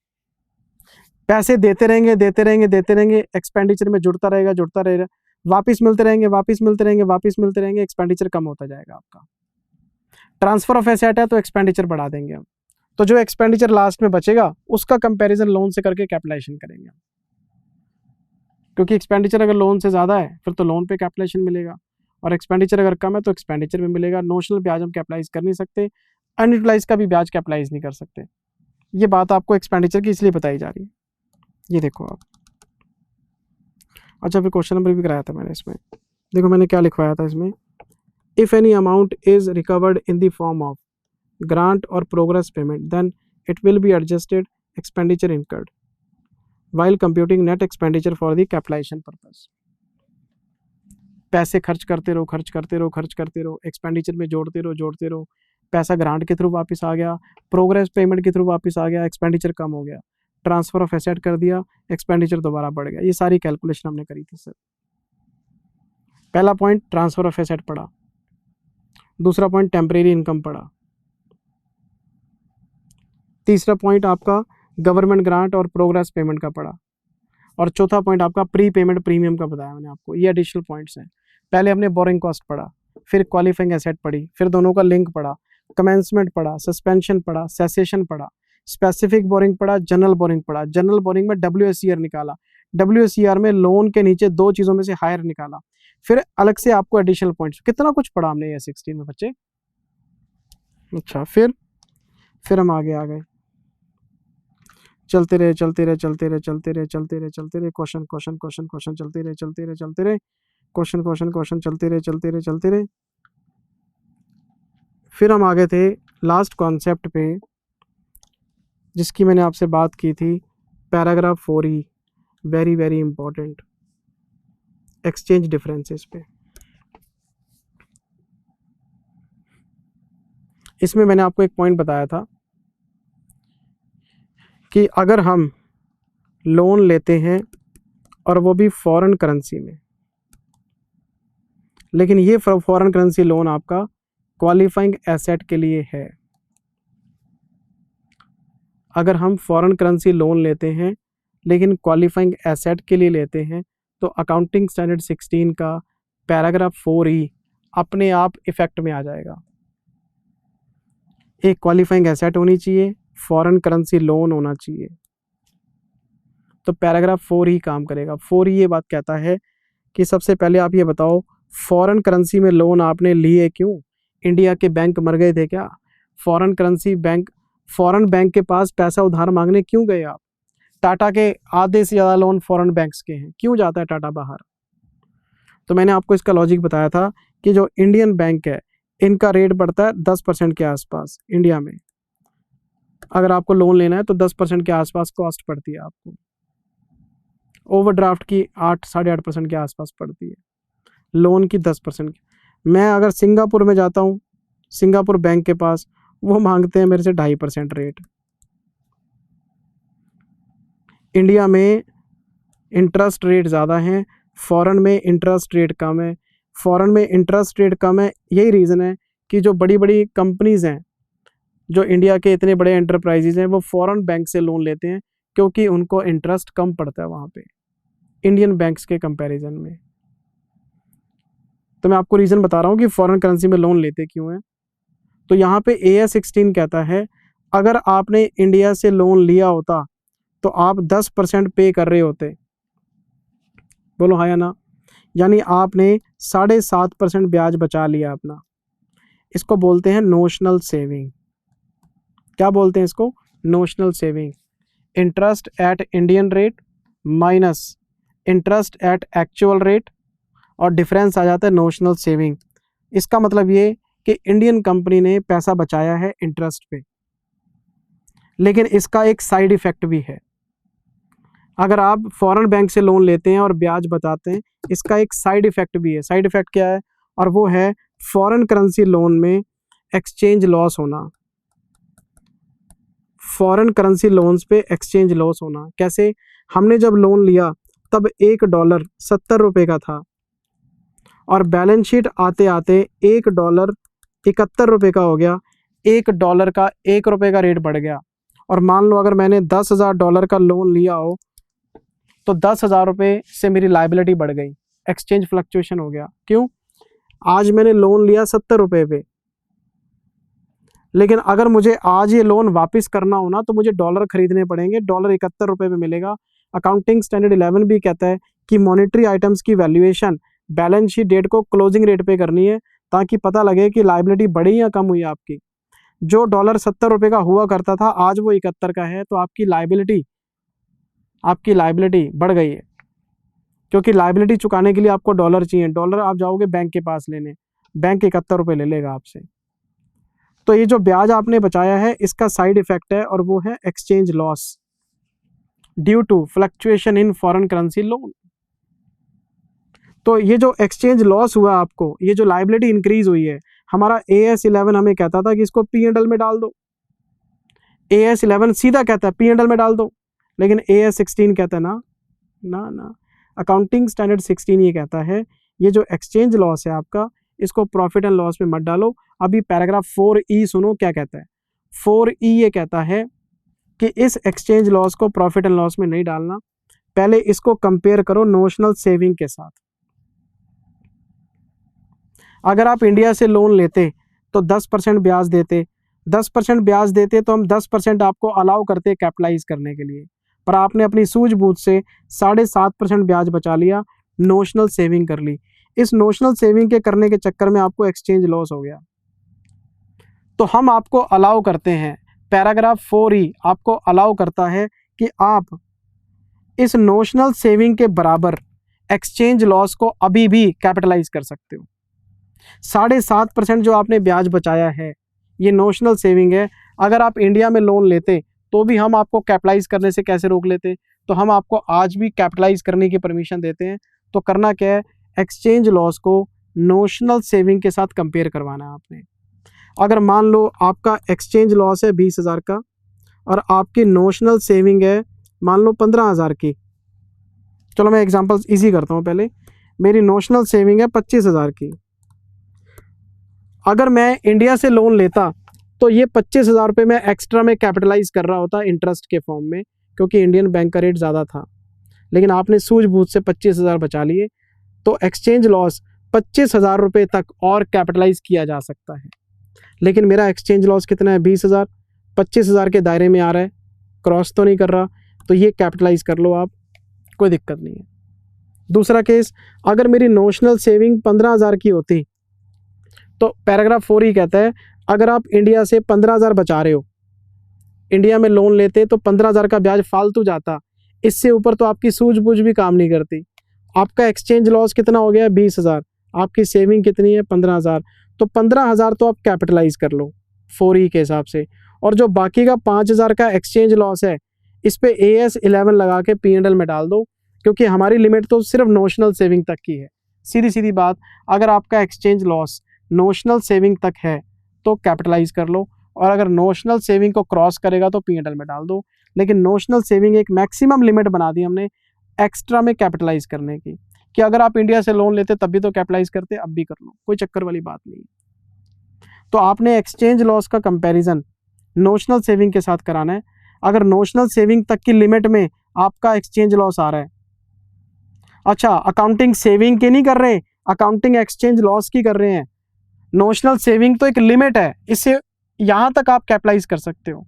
पैसे देते रहेंगे, एक्सपेंडिचर में जुड़ता रहेगा, वापिस मिलते रहेंगे, एक्सपेंडिचर कम होता जाएगा आपका। ट्रांसफर ऑफ एसेट है तो एक्सपेंडिचर बढ़ा देंगे हम, तो जो एक्सपेंडिचर लास्ट में बचेगा उसका कंपैरिजन लोन से करके कैपिटलाइजेशन करेंगे, क्योंकि एक्सपेंडिचर अगर लोन से ज़्यादा है फिर तो लोन पे कैपिटलाइजेशन मिलेगा और एक्सपेंडिचर अगर कम है तो एक्सपेंडिचर में मिलेगा। नोशनल ब्याज हम कैपिटलाइज कर नहीं सकते, अनयूटिलाइज का भी ब्याज कैपिटलाइज नहीं कर सकते। ये बात आपको एक्सपेंडिचर की इसलिए बताई जा रही है। ये देखो आप। अच्छा, फिर क्वेश्चन नंबर भी कराया था मैंने इसमें। देखो मैंने क्या लिखवाया था इसमें, if any amount is recovered in the form of grant और progress payment then it will be adjusted expenditure incurred while computing net expenditure for the capitalization purpose। पैसे खर्च करते रहो, खर्च करते रहो, खर्च करते रहो, एक्सपेंडिचर में जोड़ते रहो, जोड़ते रहो, पैसा ग्रांट के थ्रू वापस आ गया, प्रोग्रेस पेमेंट के थ्रू वापस आ गया, एक्सपेंडिचर कम हो गया, ट्रांसफर ऑफ एसेट कर दिया, एक्सपेंडिचर दोबारा बढ़ गया। ये सारी कैलकुलेशन हमने करी थी सर। पहला पॉइंट ट्रांसफर ऑफ एसेट पड़ा, दूसरा पॉइंट टेम्परेरी इनकम पड़ा, तीसरा पॉइंट आपका गवर्नमेंट ग्रांट और प्रोग्रेस पेमेंट का पड़ा, और चौथा पॉइंट आपका प्री पेमेंट प्रीमियम का बताया मैंने आपको। ये एडिशनल पॉइंट्स हैं। पहले हमने बोरिंग कॉस्ट पढ़ा, फिर क्वालिफाइंग एसेट पढ़ी, फिर दोनों का लिंक पढ़ा, कमेंसमेंट पढ़ा, सस्पेंशन पढ़ा, सेसेशन पढ़ा, स्पेसिफिक बोरिंग पढ़ा, जनरल बोरिंग पढ़ा। जनरल बोरिंग में WSCR निकाला, WSCR में लोन के नीचे दो चीज़ों में से हायर निकाला, फिर अलग से आपको एडिशनल पॉइंट्स। कितना कुछ पढ़ा हमने ये 16 में बच्चे। अच्छा, फिर हम आगे आ गए, चलते रहे चलते रहे चलते रहे चलते रहे चलते रहे चलते रहे, क्वेश्चन क्वेश्चन क्वेश्चन क्वेश्चन चलते रहे चलते रहे चलते रहे, क्वेश्चन क्वेश्चन क्वेश्चन चलते रहे चलते रहे चलते रहे। फिर हम आगे थे लास्ट कॉन्सेप्ट पे, जिसकी मैंने आपसे बात की थी, paragraph 4E, very very important, exchange differences पे। इसमें मैंने आपको एक पॉइंट बताया था कि अगर हम लोन लेते हैं और वो भी फॉरेन करेंसी में, लेकिन ये फॉरेन करेंसी लोन आपका क्वालिफाइंग एसेट के लिए है। अगर हम फॉरेन करेंसी लोन लेते हैं लेकिन क्वालिफाइंग एसेट के लिए लेते हैं, तो अकाउंटिंग स्टैंडर्ड 16 का पैराग्राफ 4E अपने आप इफेक्ट में आ जाएगा। एक क्वालिफाइंग एसेट होनी चाहिए, फॉरेन करेंसी लोन होना चाहिए, तो पैराग्राफ 4E काम करेगा। 4E ये बात कहता है कि सबसे पहले आप ये बताओ, फॉरेन करेंसी में लोन आपने लिए क्यों? इंडिया के बैंक मर गए थे क्या? Foreign currency bank, foreign bank के पास पैसा उधार मांगने क्यों गए आप? टाटा के आधे से ज़्यादा लोन फॉरेन बैंक्स के हैं, क्यों जाता है टाटा बाहर? तो मैंने आपको इसका लॉजिक बताया था कि जो इंडियन बैंक है, इनका रेट बढ़ता है 10% के आसपास। इंडिया में अगर आपको लोन लेना है तो 10% के आसपास कॉस्ट पड़ती है आपको। ओवरड्राफ्ट की 8-8.5% के आसपास पड़ती है, लोन की 10% की। मैं अगर सिंगापुर में जाता हूँ, सिंगापुर बैंक के पास, वो मांगते हैं मेरे से 2.5% रेट। इंडिया में इंटरेस्ट रेट ज़्यादा हैं, फॉरेन में इंटरेस्ट रेट कम है। फॉरेन में इंटरेस्ट रेट कम है, यही रीज़न है कि जो बड़ी बड़ी कंपनीज़ हैं, जो इंडिया के इतने बड़े एंटरप्राइजेज हैं, वो फॉरेन बैंक से लोन लेते हैं क्योंकि उनको इंटरेस्ट कम पड़ता है वहाँ पे इंडियन बैंक्स के कंपैरिजन में। तो मैं आपको रीज़न बता रहा हूँ कि फॉरेन करेंसी में लोन लेते क्यों हैं। तो यहाँ पे AS 16 कहता है, अगर आपने इंडिया से लोन लिया होता तो आप 10% पे कर रहे होते। बोलो हाँ या ना? यानी आपने 7.5% ब्याज बचा लिया अपना। इसको बोलते हैं नोशनल सेविंग। क्या बोलते हैं इसको? Notional saving. Interest at Indian rate minus interest eight actual rate, और डिफरेंस आ जाता है नोशनल सेविंग। इसका मतलब ये कि इंडियन कंपनी ने पैसा बचाया है इंटरेस्ट पे, लेकिन इसका एक साइड इफ़ेक्ट भी है। अगर आप फॉरेन बैंक से लोन लेते हैं और ब्याज बताते हैं, इसका एक साइड इफ़ेक्ट भी है। साइड इफ़ेक्ट क्या है? और वो है फॉरेन करेंसी लोन में एक्सचेंज लॉस होना। फॉरेन करेंसी लोन्स पे एक्सचेंज लॉस होना कैसे? हमने जब लोन लिया तब $1 70 रुपये का था, और बैलेंस शीट आते आते $1 71 रुपये का हो गया। $1 का ₹1 का रेट बढ़ गया। और मान लो अगर मैंने $10,000 का लोन लिया हो तो 10,000 रुपये से मेरी लाइबिलिटी बढ़ गई, एक्सचेंज फ्लक्चुएशन हो गया। क्यों? आज मैंने लोन लिया 70 रुपये पे, लेकिन अगर मुझे आज ये लोन वापस करना हो ना तो मुझे डॉलर खरीदने पड़ेंगे। डॉलर 71 रुपये में मिलेगा। अकाउंटिंग स्टैंडर्ड 11 भी कहता है कि मॉनेटरी आइटम्स की वैल्यूएशन बैलेंस शीट डेट को क्लोजिंग रेट पे करनी है, ताकि पता लगे कि लाइबिलिटी बढ़ी या कम हुई आपकी। जो डॉलर 70 रुपये का हुआ करता था आज वो 71 का है, तो आपकी लाइबिलिटी बढ़ गई है, क्योंकि लाइबिलिटी चुकाने के लिए आपको डॉलर चाहिए। डॉलर आप जाओगे बैंक के पास लेने, बैंक 71 रुपये ले लेगा आपसे। तो ये जो ब्याज आपने बचाया है इसका साइड इफेक्ट है, और वो है exchange loss due to fluctuation in foreign currency loan. तो ये जो एक्सचेंज लॉस हुआ आपको, ये जो लाइबिलिटी इंक्रीज हुई है, हमारा AS11 हमें कहता था कि इसको P&L में डाल दो, AS11 सीधा कहता है P&L में डाल दो, लेकिन AS16 कहता है ना ना ना, अकाउंटिंग स्टैंडर्ड 16 ये कहता है ये जो एक्सचेंज लॉस है आपका, इसको प्रॉफिट एंड लॉस में मत डालो। अभी पैराग्राफ 4E सुनो क्या कहता है। 4E ये कहता है कि इस एक्सचेंज लॉस को प्रॉफिट एंड लॉस में नहीं डालना, पहले इसको कंपेयर करो नोशनल सेविंग के साथ। अगर आप इंडिया से लोन लेते तो 10% ब्याज देते, 10% ब्याज देते तो हम 10% आपको अलाउ करते कैपिटलाइज करने के लिए, पर आपने अपनी सूझबूझ से 7.5% ब्याज बचा लिया, नोशनल सेविंग कर ली। इस नोशनल सेविंग के करने के चक्कर में आपको एक्सचेंज लॉस हो गया। तो हम आपको अलाउ करते हैं, पैराग्राफ 4E आपको अलाउ करता है कि आप इस नोशनल सेविंग के बराबर एक्सचेंज लॉस को अभी भी कैपिटलाइज कर सकते हो। 7.5% जो आपने ब्याज बचाया है ये नोशनल सेविंग है। अगर आप इंडिया में लोन लेते तो भी हम आपको कैपिटलाइज करने से कैसे रोक लेते, तो हम आपको आज भी कैपिटलाइज करने की परमिशन देते हैं। तो करना क्या है, एक्सचेंज लॉस को नोशनल सेविंग के साथ कंपेयर करवाना है आपने। अगर मान लो आपका एक्सचेंज लॉस है 20,000 का और आपकी नोशनल सेविंग है मान लो 15,000 की, चलो मैं एग्जांपल इजी करता हूँ। पहले मेरी नोशनल सेविंग है 25,000 की, अगर मैं इंडिया से लोन लेता तो ये 25,000 रुपये मैं एक्स्ट्रा में कैपिटलाइज कर रहा होता इंटरेस्ट के फॉर्म में, क्योंकि इंडियन बैंक का रेट ज़्यादा था, लेकिन आपने सूझबूझ से 25,000 बचा लिए, तो एक्सचेंज लॉस 25,000 रुपये तक और कैपिटलाइज किया जा सकता है। लेकिन मेरा एक्सचेंज लॉस कितना है, 20,000, 25,000 के दायरे में आ रहा है, क्रॉस तो नहीं कर रहा, तो ये कैपिटलाइज कर लो आप, कोई दिक्कत नहीं है। दूसरा केस, अगर मेरी नोशनल सेविंग 15,000 की होती तो पैराग्राफ 4 ही कहता है अगर आप इंडिया से 15,000 बचा रहे हो, इंडिया में लोन लेते तो 15,000 का ब्याज फालतू जाता, इससे ऊपर तो आपकी सूझबूझ भी काम नहीं करती। आपका एक्सचेंज लॉस कितना हो गया, 20,000, आपकी सेविंग कितनी है 15,000, तो 15,000 तो आप कैपिटलाइज कर लो 4E के हिसाब से, और जो बाकी का 5,000 का एक्सचेंज लॉस है इस पे AS11 लगा के P&L में डाल दो, क्योंकि हमारी लिमिट तो सिर्फ नोशनल सेविंग तक की है। सीधी सीधी बात, अगर आपका एक्सचेंज लॉस नोशनल सेविंग तक है तो कैपिटलाइज कर लो, और अगर नोशनल सेविंग को क्रॉस करेगा तो P&L में डाल दो। लेकिन नोशनल सेविंग एक मैक्सिमम लिमिट बना दी हमने एक्स्ट्रा में कैपिटलाइज करने की, कि अगर आप इंडिया से लोन लेते तब भी तो कैपिटलाइज करते, अब भी कर लो, कोई चक्कर वाली बात नहीं। तो आपने एक्सचेंज लॉस का कंपैरिजन नोशनल सेविंग के साथ कराना है। अगर नोशनल सेविंग तक की लिमिट में आपका एक्सचेंज लॉस आ रहा है, अच्छा अकाउंटिंग सेविंग की नहीं कर रहे, अकाउंटिंग एक्सचेंज लॉस की कर रहे हैं, नोशनल सेविंग तो एक लिमिट है, इससे यहां तक आप कैपिटलाइज कर सकते हो।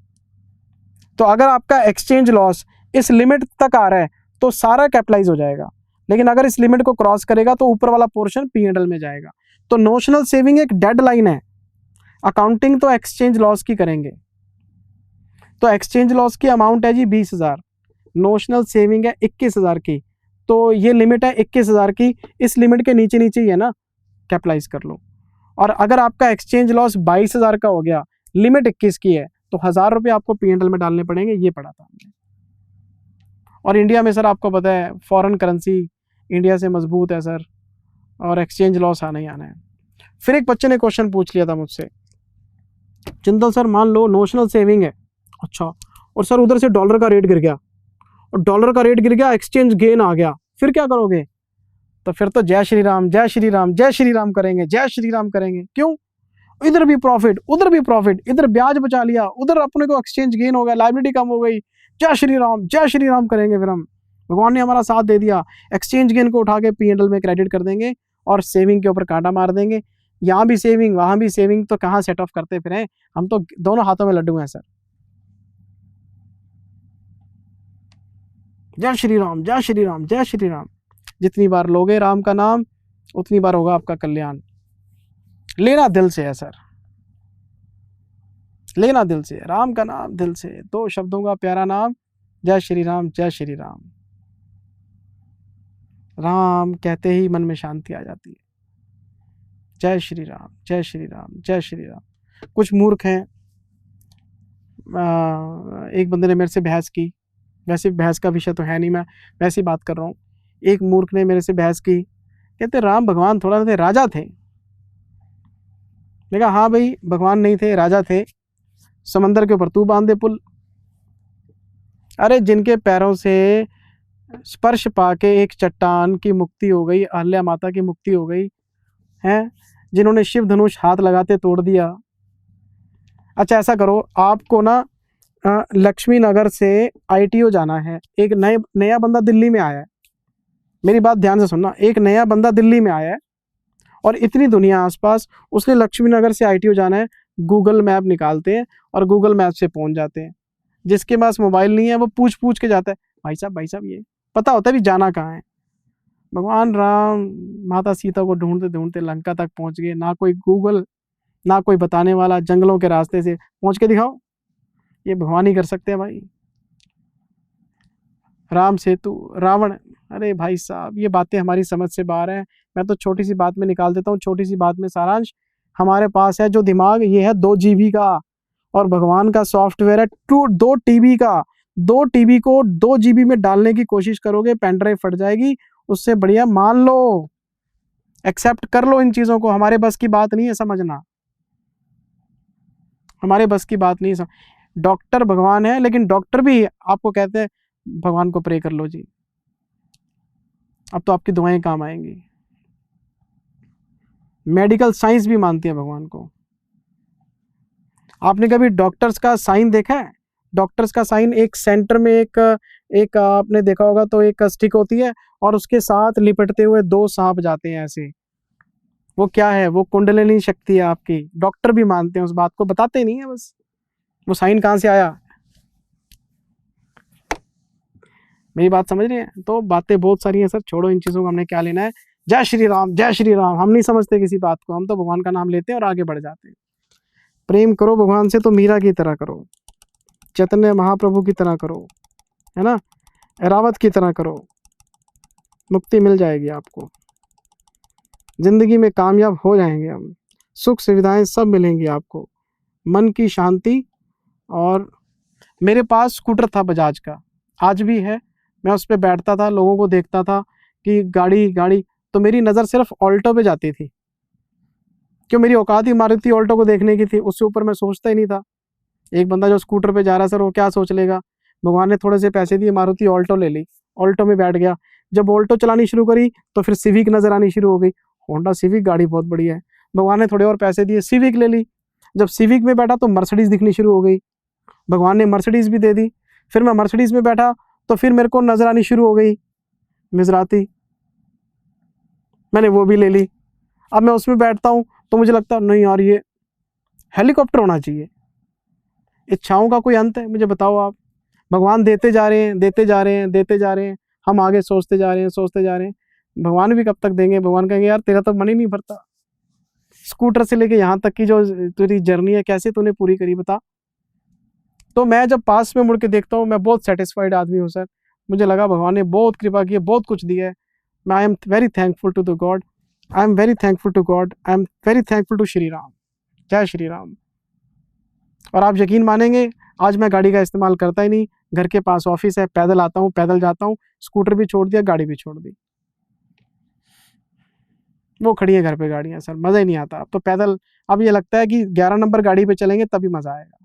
तो अगर आपका एक्सचेंज लॉस इस लिमिट तक आ रहा है तो सारा कैपिटलाइज हो जाएगा, लेकिन अगर इस लिमिट को क्रॉस करेगा तो ऊपर वाला पोर्शन P&L में जाएगा। तो नोशनल सेविंग एक डेड लाइन है, अकाउंटिंग तो एक्सचेंज लॉस की करेंगे। तो एक्सचेंज लॉस की अमाउंट है जी 20,000, नोशनल सेविंग है 21,000 की, तो ये लिमिट है 21,000 की, इस लिमिट के नीचे नीचे ही है ना, कैपिटलाइज कर लो। और अगर आपका एक्सचेंज लॉस 22,000 का हो गया, लिमिट 21 की है, तो 1,000 रुपये आपको P&L में डालने पड़ेंगे, ये पढ़ा था हमने। और इंडिया में सर आपको पता है फॉरेन करेंसी इंडिया से मजबूत है सर, और एक्सचेंज लॉस आना ही आना है। फिर एक बच्चे ने क्वेश्चन पूछ लिया था मुझसे, चिंतल सर मान लो नोशनल सेविंग है, अच्छा, और सर उधर से डॉलर का रेट गिर गया, और डॉलर का रेट गिर गया, एक्सचेंज गेन आ गया, फिर क्या करोगे? तो फिर तो जय श्री राम जय श्री राम जय श्री राम करेंगे, जय श्री राम करेंगे। क्यों? इधर भी प्रॉफिट उधर भी प्रॉफिट, इधर ब्याज बचा लिया, उधर अपने को एक्सचेंज गेन हो गया, लायबिलिटी कम हो गई, जय श्री राम करेंगे। फिर हम, भगवान ने हमारा साथ दे दिया, एक्सचेंज गेन को उठा के P&L में क्रेडिट कर देंगे और सेविंग के ऊपर कांटा मार देंगे, यहाँ भी सेविंग वहां भी सेविंग, तो कहाँ सेट ऑफ करते फिर हैं हम, तो दोनों हाथों में लड्डू हैं सर। जय श्री राम जय श्री राम जय श्री राम, जितनी बार लोगे राम का नाम उतनी बार होगा आपका कल्याण, लेना दिल से है सर। लेना दिल से, राम का नाम दिल से, 2 शब्दों का प्यारा नाम, जय श्री राम जय श्री राम। राम कहते ही मन में शांति आ जाती है। जय श्री राम जय श्री राम जय श्री राम। कुछ मूर्ख हैं, एक बंदे ने मेरे से बहस की, वैसे बहस का विषय तो है नहीं, मैं वैसी बात कर रहा हूँ। एक मूर्ख ने मेरे से बहस की, कहते राम भगवान थोड़ा थे, राजा थे। मैं कहा हाँ भाई, भगवान नहीं थे, राजा थे। समंदर के ऊपर तू बांध दे पुल। अरे जिनके पैरों से स्पर्श पाके एक चट्टान की मुक्ति हो गई, अहल्या माता की मुक्ति हो गई है, जिन्होंने शिव धनुष हाथ लगाते तोड़ दिया। अच्छा ऐसा करो, आपको ना लक्ष्मी नगर से ITO जाना है। एक नया बंदा दिल्ली में आया है, मेरी बात ध्यान से सुनना। एक नया बंदा दिल्ली में आया है और इतनी दुनिया आसपास, उसने लक्ष्मी नगर से ITO जाना है। गूगल मैप निकालते हैं और गूगल मैप से पहुंच जाते हैं। जिसके पास मोबाइल नहीं है वो पूछ पूछ के जाता है, भाई साहब ये पता होता है भी जाना कहाँ है। भगवान राम माता सीता को ढूंढते ढूंढते लंका तक पहुंच गए। ना कोई गूगल, ना कोई बताने वाला, जंगलों के रास्ते से पहुंच के दिखाओ। ये भगवान ही कर सकते हैं भाई। राम सेतु, रावण, अरे भाई साहब ये बातें हमारी समझ से बाहर हैं। मैं तो छोटी सी बात में निकाल देता हूँ, छोटी सी बात में सारांश। हमारे पास है जो दिमाग, ये है 2 GB का, और भगवान का सॉफ्टवेयर है 2 TB का। 2 TB को 2 GB में डालने की कोशिश करोगे, पेन ड्राइव फट जाएगी। उससे बढ़िया मान लो, एक्सेप्ट कर लो इन चीज़ों को। हमारे बस की बात नहीं है समझना, हमारे बस की बात नहीं है। डॉक्टर भगवान है, लेकिन डॉक्टर भी आपको कहते हैं भगवान को प्रे कर लो जी, अब तो आपकी दुआएं काम आएंगी। मेडिकल साइंस भी मानती है भगवान को। आपने कभी डॉक्टर्स का साइन देखा है? डॉक्टर्स का साइन एक सेंटर में एक आपने देखा होगा तो एक स्टिक होती है और उसके साथ लिपटते हुए 2 सांप जाते हैं ऐसे। वो क्या है? वो कुंडलिनी शक्ति है आपकी। डॉक्टर भी मानते हैं उस बात को, बताते नहीं है बस। वो साइन कहाँ से आया? मेरी बात समझ रहे हैं? तो बातें बहुत सारी हैं सर, छोड़ो इन चीज़ों को, हमने क्या लेना है। जय श्री राम जय श्री राम। हम नहीं समझते किसी बात को, हम तो भगवान का नाम लेते हैं और आगे बढ़ जाते हैं। प्रेम करो भगवान से तो मीरा की तरह करो, चैतन्य महाप्रभु की तरह करो, है ना, एरावत की तरह करो, मुक्ति मिल जाएगी आपको। जिंदगी में कामयाब हो जाएंगे हम, सुख सुविधाएं सब मिलेंगी आपको, मन की शांति। और मेरे पास स्कूटर था बजाज का, आज भी है। मैं उस पर बैठता था, लोगों को देखता था कि गाड़ी, तो मेरी नज़र सिर्फ ऑल्टो पे जाती थी, क्यों मेरी औकात ही मारुति ऑल्टो को देखने की थी, उससे ऊपर मैं सोचता ही नहीं था। एक बंदा जो स्कूटर पे जा रहा है सर, वो क्या सोच लेगा। भगवान ने थोड़े से पैसे दिए, मारुति ऑल्टो ले ली, ऑल्टो में बैठ गया। जब ऑल्टो चलानी शुरू करी तो फिर सिविक नज़र आनी शुरू हो गई। होंडा सिविक गाड़ी बहुत बढ़िया है। भगवान ने थोड़े और पैसे दिए, सिविक ले ली। जब सिविक में बैठा तो मर्सिडीज़ दिखनी शुरू हो गई, भगवान ने मर्सिडीज़ भी दे दी। फिर मैं मर्सिडीज़ में बैठा तो फिर मेरे को नज़र आनी शुरू हो गई मिजराती, मैंने वो भी ले ली। अब मैं उसमें बैठता हूँ तो मुझे लगता नहीं यार ये हेलीकॉप्टर होना चाहिए। इच्छाओं का कोई अंत है? मुझे बताओ आप। भगवान देते जा रहे हैं, देते जा रहे हैं, देते जा रहे हैं, हम आगे सोचते जा रहे हैं, सोचते जा रहे हैं। भगवान भी कब तक देंगे? भगवान कहेंगे यार तेरा तो मन ही नहीं भरता। स्कूटर से लेके यहाँ तक की जो तेरी जर्नी है, कैसे तूने पूरी करी बता। तो मैं जब पास में मुड़ के देखता हूँ, मैं बहुत सेटिस्फाइड आदमी हूँ सर। मुझे लगा भगवान ने बहुत कृपा की है, बहुत कुछ दिया है। मैं I am very thankful to the God, I am very thankful to God, I am very thankful to Shri Ram. जय श्री राम। और आप यकीन मानेंगे, आज मैं गाड़ी का इस्तेमाल करता ही नहीं। घर के पास ऑफिस है, पैदल आता हूँ, पैदल जाता हूँ। स्कूटर भी छोड़ दिया, गाड़ी भी छोड़ दी, वो खड़ी है घर पे गाड़ियाँ सर, मज़ा ही नहीं आता अब तो पैदल। अब ये लगता है कि 11 नंबर गाड़ी पे चलेंगे तभी मज़ा आएगा।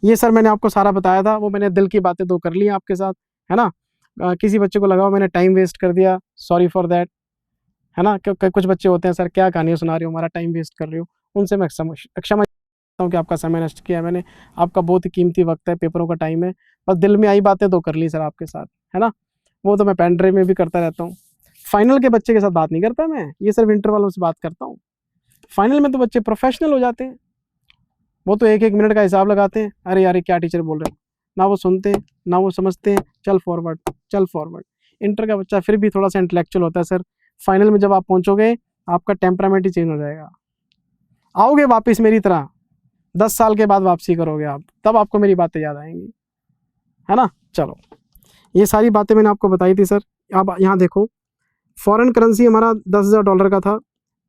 ये सर मैंने आपको सारा बताया था, वो मैंने दिल की बातें 2 कर ली आपके साथ, है ना। किसी बच्चे को लगा मैंने टाइम वेस्ट कर दिया, सॉरी फॉर दैट, है ना। क्योंकि कुछ बच्चे होते हैं सर, क्या कहानियाँ सुना रहे हो, हमारा टाइम वेस्ट कर रहे हो, उनसे मैं क्षमा चाहता हूँ कि आपका समय नष्ट किया मैंने। आपका बहुत ही कीमती वक्त है, पेपरों का टाइम है, बस दिल में आई बातें 2 कर ली सर आपके साथ, है ना। वो तो मैं पेन ड्राइव में भी करता रहता हूँ। फाइनल के बच्चे के साथ बात नहीं करता मैं, ये सिर्फ इंटर वालों से बात करता हूँ। फाइनल में तो बच्चे प्रोफेशनल हो जाते हैं, वो तो 1-1 मिनट का हिसाब लगाते हैं। अरे यार क्या टीचर बोल रहे हैं, ना वो सुनते हैं ना वो समझते हैं, चल फॉरवर्ड चल फॉरवर्ड। इंटर का बच्चा फिर भी थोड़ा सा इंटेलेक्चुअल होता है सर। फाइनल में जब आप पहुंचोगे, आपका टेम्परामेंट ही चेंज हो जाएगा, आओगे वापस मेरी तरह, 10 साल के बाद वापसी करोगे आप, तब आपको मेरी बातें याद आएंगी, है ना। चलो, ये सारी बातें मैंने आपको बताई थी सर। अब यहाँ देखो, फॉरेन करेंसी हमारा $10,000 का था,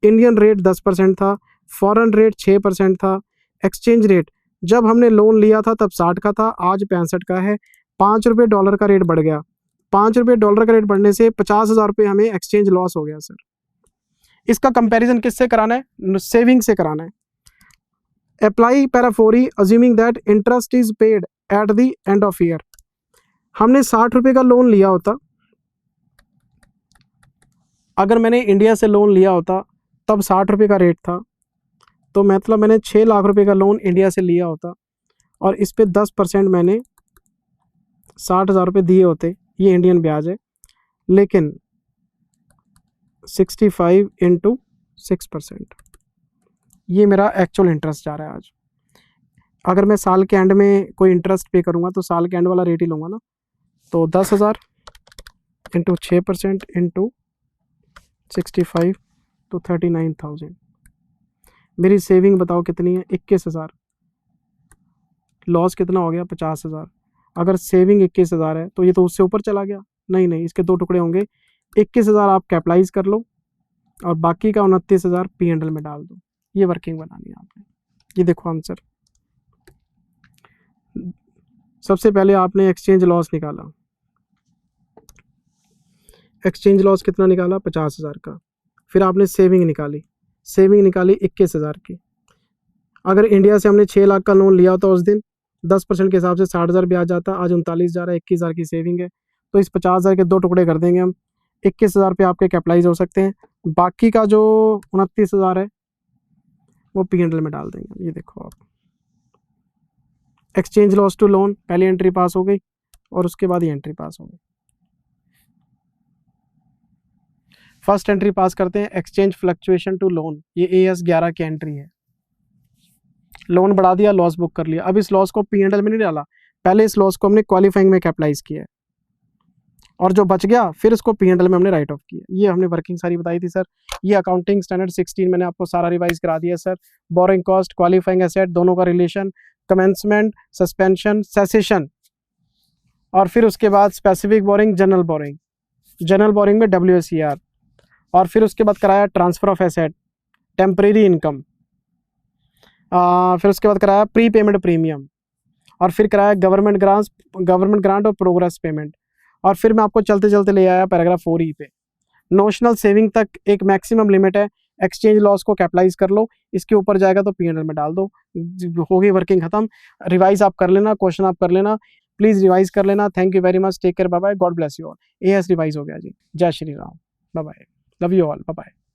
इंडियन रेट 10% था, फॉरेन रेट 6% था, एक्सचेंज रेट जब हमने लोन लिया था तब 60 का था, आज 65 का है। $5 का रेट बढ़ गया, $5 का रेट बढ़ने से $50,000 हमें एक्सचेंज लॉस हो गया सर। इसका कंपैरिजन किससे कराना है? सेविंग से कराना है। Apply para 4E assuming that interest is paid at the end of year. हमने ₹60 का लोन लिया होता, अगर मैंने इंडिया से लोन लिया होता तब ₹60 का रेट था, तो मतलब मैंने 6 लाख रुपए का लोन इंडिया से लिया होता और इस पे 10% मैंने ₹60,000 दिए होते, ये इंडियन ब्याज है। लेकिन 65 इंटू 6%, ये मेरा एक्चुअल इंटरेस्ट जा रहा है आज। अगर मैं साल के एंड में कोई इंटरेस्ट पे करूँगा तो साल के एंड वाला रेट ही लूँगा ना, तो 10,000 इंटू 6% इंटू 65 तो 39,000। मेरी सेविंग बताओ कितनी है? 21,000। लॉस कितना हो गया? 50,000। अगर सेविंग 21,000 है तो ये तो उससे ऊपर चला गया। नहीं नहीं, इसके 2 टुकड़े होंगे। 21,000 आप कैपिटलाइज कर लो और बाकी का 29,000 P&L में डाल दो। ये वर्किंग बनानी है आपने। ये देखो आंसर। सबसे पहले आपने एक्सचेंज लॉस निकाला, एक्सचेंज लॉस कितना निकाला? 50,000 का। फिर आपने सेविंग निकाली, सेविंग निकाली 21,000 की। अगर इंडिया से हमने 6 लाख का लोन लिया होता उस दिन, 10% के हिसाब से 60,000 ब्याज आता, आज 39,000 है, 21,000 की सेविंग है, तो इस 50,000 के 2 टुकड़े कर देंगे हम। 21,000 पे आपके कैपिटलाइज हो सकते हैं, बाकी का जो 29,000 है वो P&L में डाल देंगे। ये देखो आप, एक्सचेंज लॉस टू लोन पहली एंट्री पास हो गई और उसके बाद ये एंट्री पास हो गई। फर्स्ट एंट्री पास करते हैं, एक्सचेंज फ्लक्चुएशन टू लोन, ये AS 11 की एंट्री है। लोन बढ़ा दिया, लॉस बुक कर लिया। अब इस लॉस को P&L में नहीं डाला, पहले इस लॉस को हमने क्वालिफाइंग में कैपिटलाइज किया है और जो बच गया फिर इसको P&L में हमने राइट ऑफ किया। ये हमने वर्किंग सारी बताई थी सर। ये अकाउंटिंग स्टैंडर्ड 16 मैंने आपको सारा रिवाइज करा दिया sir. Borrowing cost, qualifying asset, दोनों का रिलेशन, कमेंसमेंट, सस्पेंशन, सेसेशन, और फिर उसके बाद specific boring, general boring, general boring में WSCR, और फिर उसके बाद कराया transfer of asset, temporary income, फिर उसके बाद कराया प्री पेमेंट प्रीमियम, और फिर कराया गवर्नमेंट ग्रांट और प्रोग्रेस पेमेंट, और फिर मैं आपको चलते चलते ले आया पैराग्राफ 4E पे। नोशनल सेविंग तक एक मैक्सिमम लिमिट है, एक्सचेंज लॉस को कैपिटलाइज कर लो, इसके ऊपर जाएगा तो P&L में डाल दो, होगी वर्किंग खत्म। रिवाइज आप कर लेना, क्वेश्चन आप कर लेना, प्लीज़ रिवाइज कर लेना। Thank you very much, take care, bye bye, God bless you all. AS revise हो गया जी। जय Shri Ram, bye bye, love you all, bye bye.